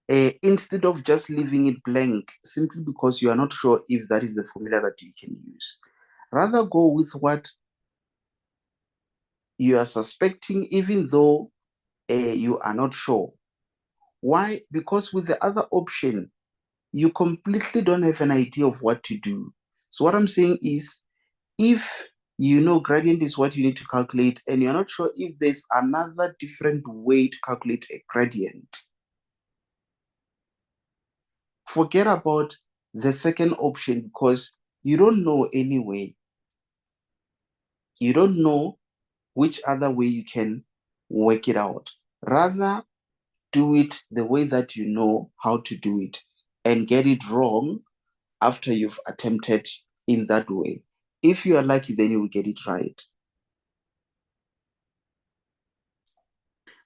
Instead of just leaving it blank simply because you are not sure if that is the formula that you can use. Rather go with what you are suspecting, even though you are not sure. Why? Because with the other option, you completely don't have an idea of what to do. So what I'm saying is, if you know gradient is what you need to calculate and you're not sure if there's another different way to calculate a gradient, forget about the second option because you don't know anyway. You don't know which other way you can work it out. Rather, do it the way that you know how to do it and get it wrong after you've attempted in that way. If you are lucky, then you will get it right.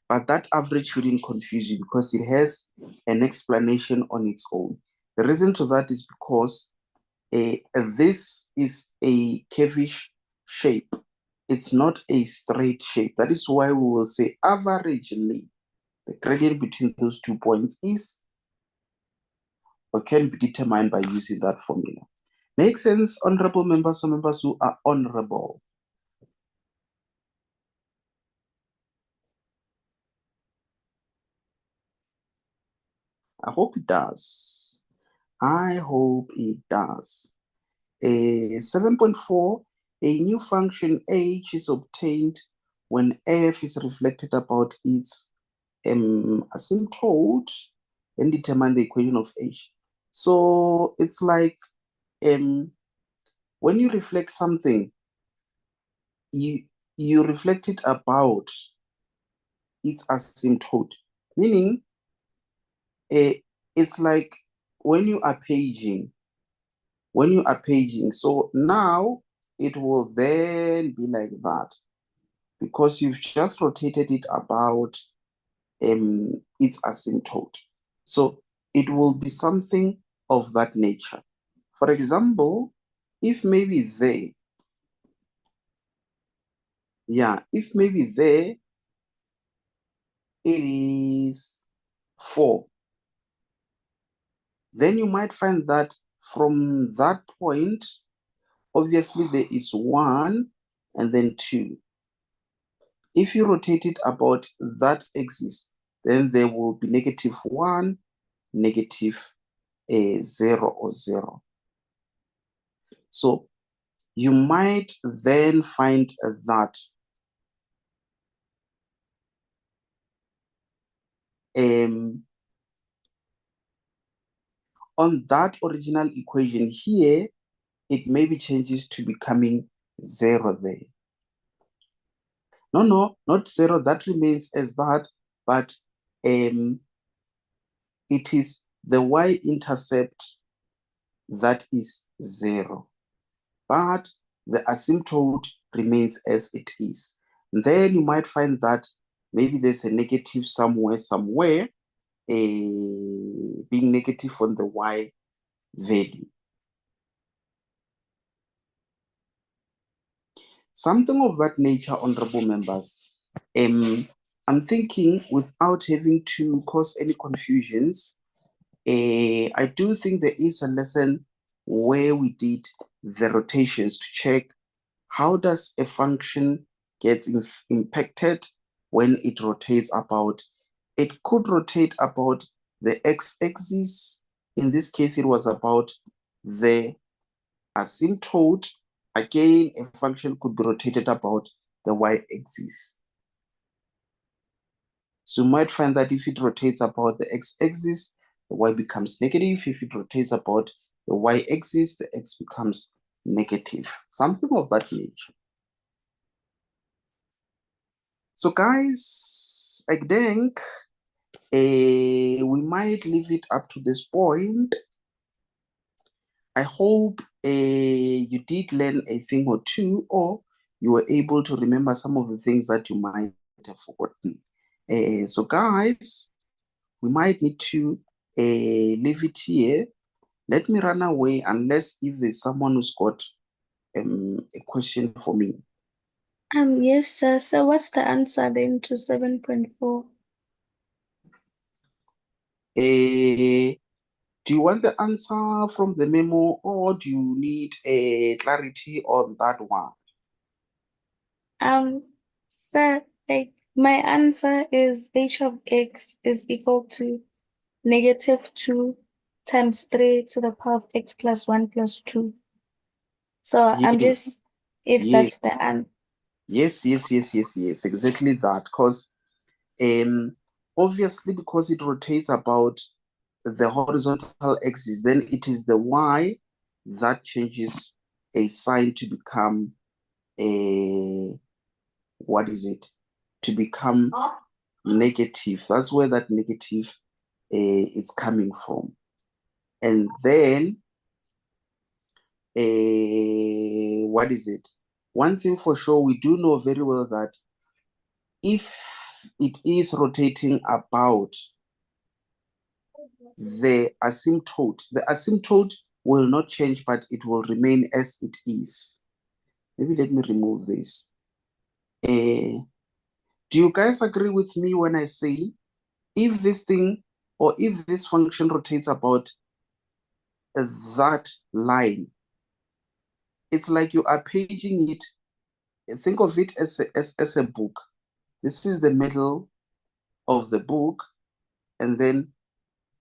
But that average shouldn't confuse you because it has an explanation on its own. The reason to that is because this is a curvish shape. It's not a straight shape. That is why we will say averagely, the gradient between those 2 points is or can be determined by using that formula. Make sense, honorable members or members who are honorable? I hope it does. I hope it does. 7.4, a new function h is obtained when f is reflected about its asymptote and determine the equation of h. So it's like when you reflect something, you reflect it about its asymptote, meaning it's like when you are paging, so now it will then be like that because you've just rotated it about its asymptote. So it will be something of that nature. For example, if maybe there, it is 4, then you might find that from that point, obviously there is 1 and then 2. If you rotate it about that axis, then there will be -1, -0 or 0. So you might then find that on that original equation here, it maybe changes to becoming 0 there. No, not 0, that remains as that, but it is the y-intercept that is 0. But the asymptote remains as it is. Then you might find that maybe there's a negative somewhere, being negative on the y value. Something of that nature, honorable members. I'm thinking without having to cause any confusions, I do think there is a lesson where we did the rotations to check how does a function get impacted when it rotates about. It could rotate about the x-axis. In this case, it was about the asymptote. Again, a function could be rotated about the y-axis. So you might find that if it rotates about the x-axis, the y becomes negative. If it rotates about the y-axis, the x becomes negative. Something of that nature. So guys, I think we might leave it up to this point. I hope you did learn a thing or two, or you were able to remember some of the things that you might have forgotten. So guys, we might need to leave it here. Let me run away unless if there's someone who's got a question for me. Yes, sir. So what's the answer then to 7.4? Do you want the answer from the memo, or do you need a clarity on that one? Sir, like my answer is h of x is equal to -2 times 3 to the power of x plus 1 plus 2. So I'm just, if Yes. that's the answer. Yes, exactly that. Because obviously, because it rotates about the horizontal axis, then it is the y that changes a sign to become a, what is it? To become negative. That's where that negative is coming from. And then, what is it? One thing for sure, we do know very well that if it is rotating about the asymptote will not change, but it will remain as it is. Maybe let me remove this. Do you guys agree with me when I say if this thing or if this function rotates about that line, it's like you are paging it. Think of it as a book. This is the middle of the book, and then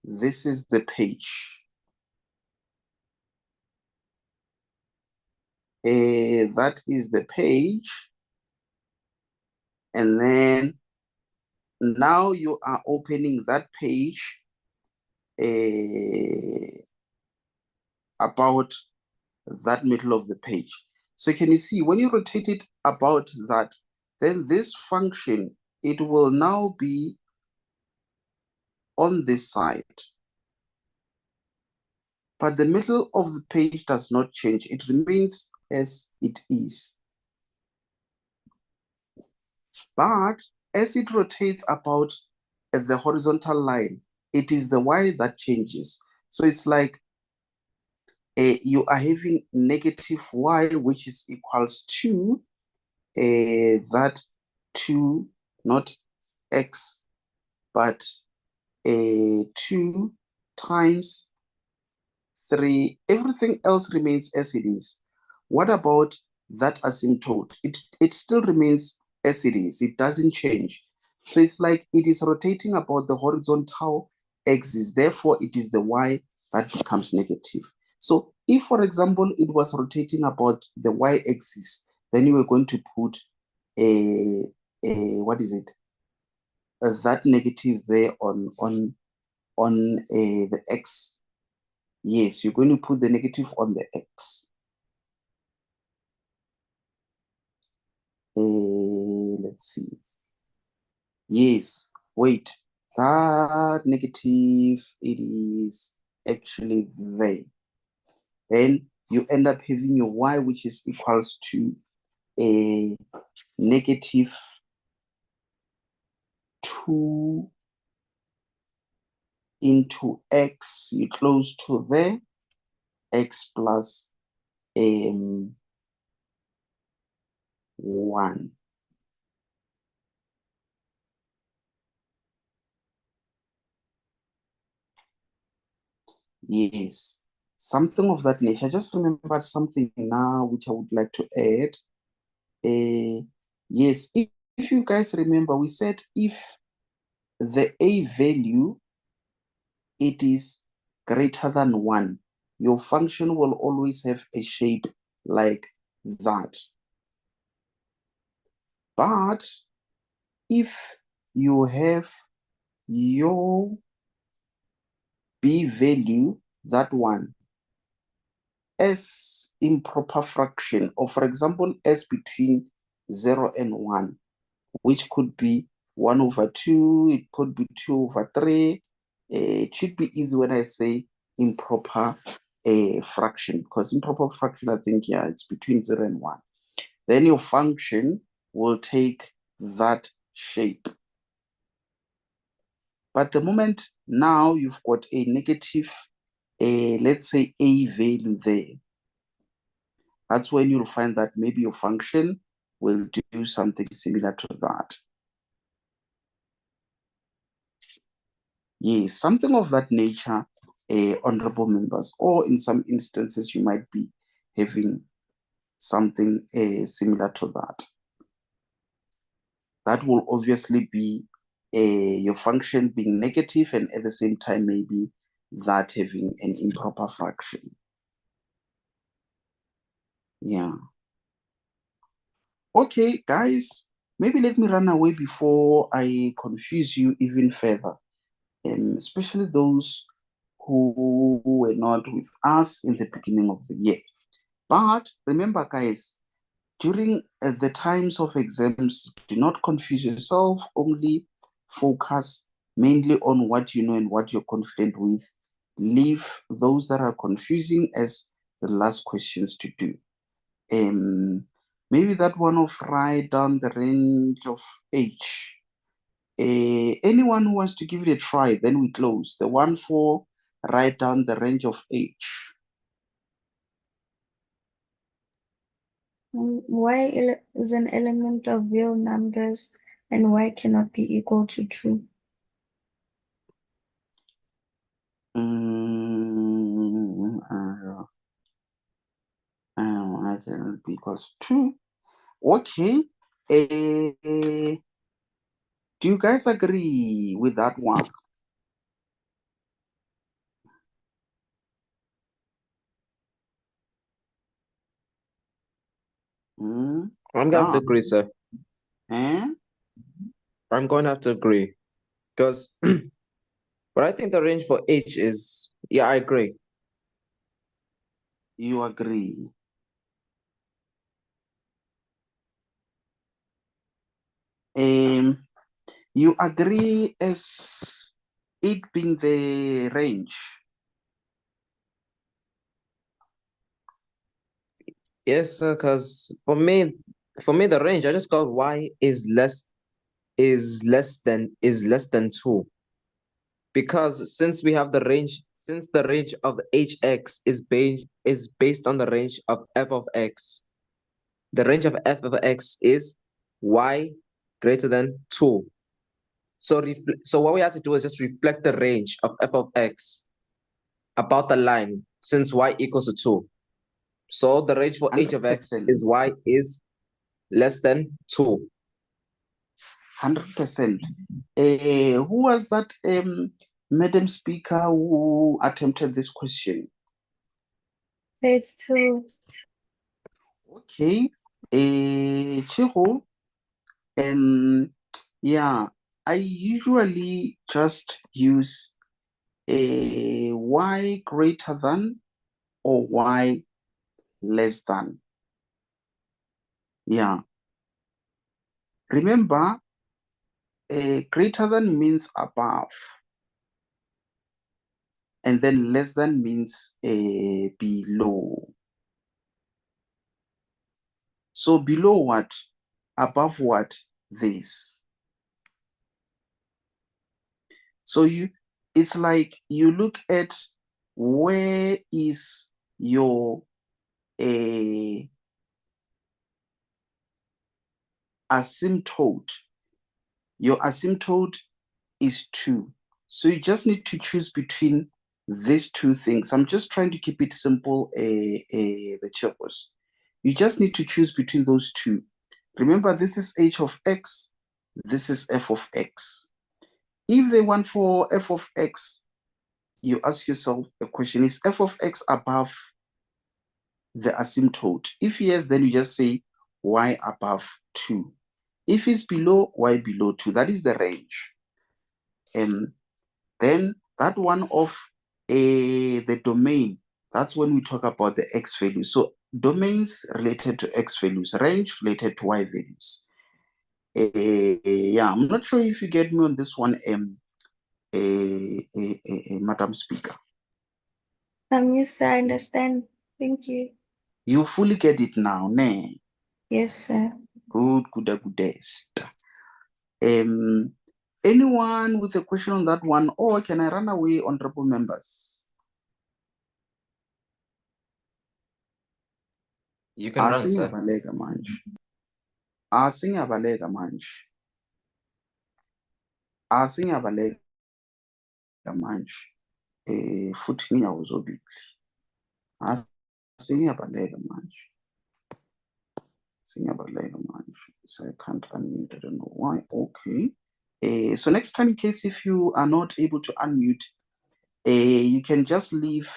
this is the page. That is the page. And then now you are opening that page about that middle of the page. So can you see when you rotate it about that, then this function, it will now be on this side. But the middle of the page does not change. It remains as it is. But as it rotates about the horizontal line, it is the y that changes. So it's like you are having negative y, which is equals to that 2, not x, but 2 times 3. Everything else remains as it is. What about that asymptote? It still remains as it is. It doesn't change. So it's like it is rotating about the horizontal axis. Therefore, it is the y that becomes negative. So if, for example, it was rotating about the y-axis, then you were going to put what is it? That negative there on the x. Yes, you're going to put the negative on the x. Let's see. Yes, wait. That negative, it is actually there. Then you end up having your y, which is equals to a negative 2 into x, you close to there, x plus 1. Yes, something of that nature. I just remembered something now which I would like to add. Yes, if you guys remember, we said if the a value, it is greater than 1, your function will always have a shape like that. But if you have your b value, that one, as improper fraction, or for example, as between 0 and 1, which could be 1 over 2, it could be 2 over 3. It should be easy when I say improper fraction, because improper fraction, I think, yeah, it's between 0 and 1. Then your function will take that shape. But the moment now you've got a negative, let's say a value there, that's when you'll find that maybe your function will do something similar to that. Yes, something of that nature, honorable members, or in some instances, you might be having something similar to that. That will obviously be your function being negative, and at the same time, maybe that having an improper fraction. Yeah. Okay, guys, maybe let me run away before I confuse you even further, especially those who were not with us in the beginning of the year. But remember, guys, during the times of exams, do not confuse yourself, only focus mainly on what you know and what you're confident with. Leave those that are confusing as the last questions to do. Maybe that one of write down the range of H. Anyone who wants to give it a try, then we close. The one for write down the range of H. Y is an element of real numbers and y cannot be equal to 2. I cannot be equals to 2. Okay. Do you guys agree with that one? I'm going to have to agree, sir. I'm going to have to agree. Because, but I think the range for H is, yeah, I agree. You agree. You agree as it being the range. Yes, sir, because for me the range, I just got y is less than 2. Because since we have the range, since the range of hx is based on the range of f of x, the range of f of x is y greater than 2. So what we have to do is just reflect the range of f of x about the line since y equals to 2. So the range for h of x 100%. is y is less than 2. 100%. Who was that Madam Speaker who attempted this question? It's 2. Okay. Chiho, yeah, I usually just use a y greater than or y less than. Yeah. Remember, greater than means above, and then less than means below. So below what? Above what? This. So it's like you look at where is your asymptote. Your asymptote is 2. So you just need to choose between these two things. I'm just trying to keep it simple, the chapters. You just need to choose between those two. Remember, this is h of x, this is f of x. If they want for f of x, you ask yourself a question, is f of x above the asymptote? If yes, then you just say y above 2. If it's below, y below 2. That is the range. And then that one of the domain, that's when we talk about the x values. So domains related to x values, range related to y values. Yeah, I'm not sure if you get me on this one, Madam Speaker. Yes, I understand. Thank you. You fully get it now, ne? Yes, sir. Good, goodest. Anyone with a question on that one, or can I run away, honorable members? You can run, sir. Asingabaleka manje. Asingabaleka manje. Asingabaleka manje. Futhi nginyawo zobili. Asingabaleka manje. Singabaleka manje. So I can't unmute. I don't know why. Okay. So next time, in case if you are not able to unmute, you can just leave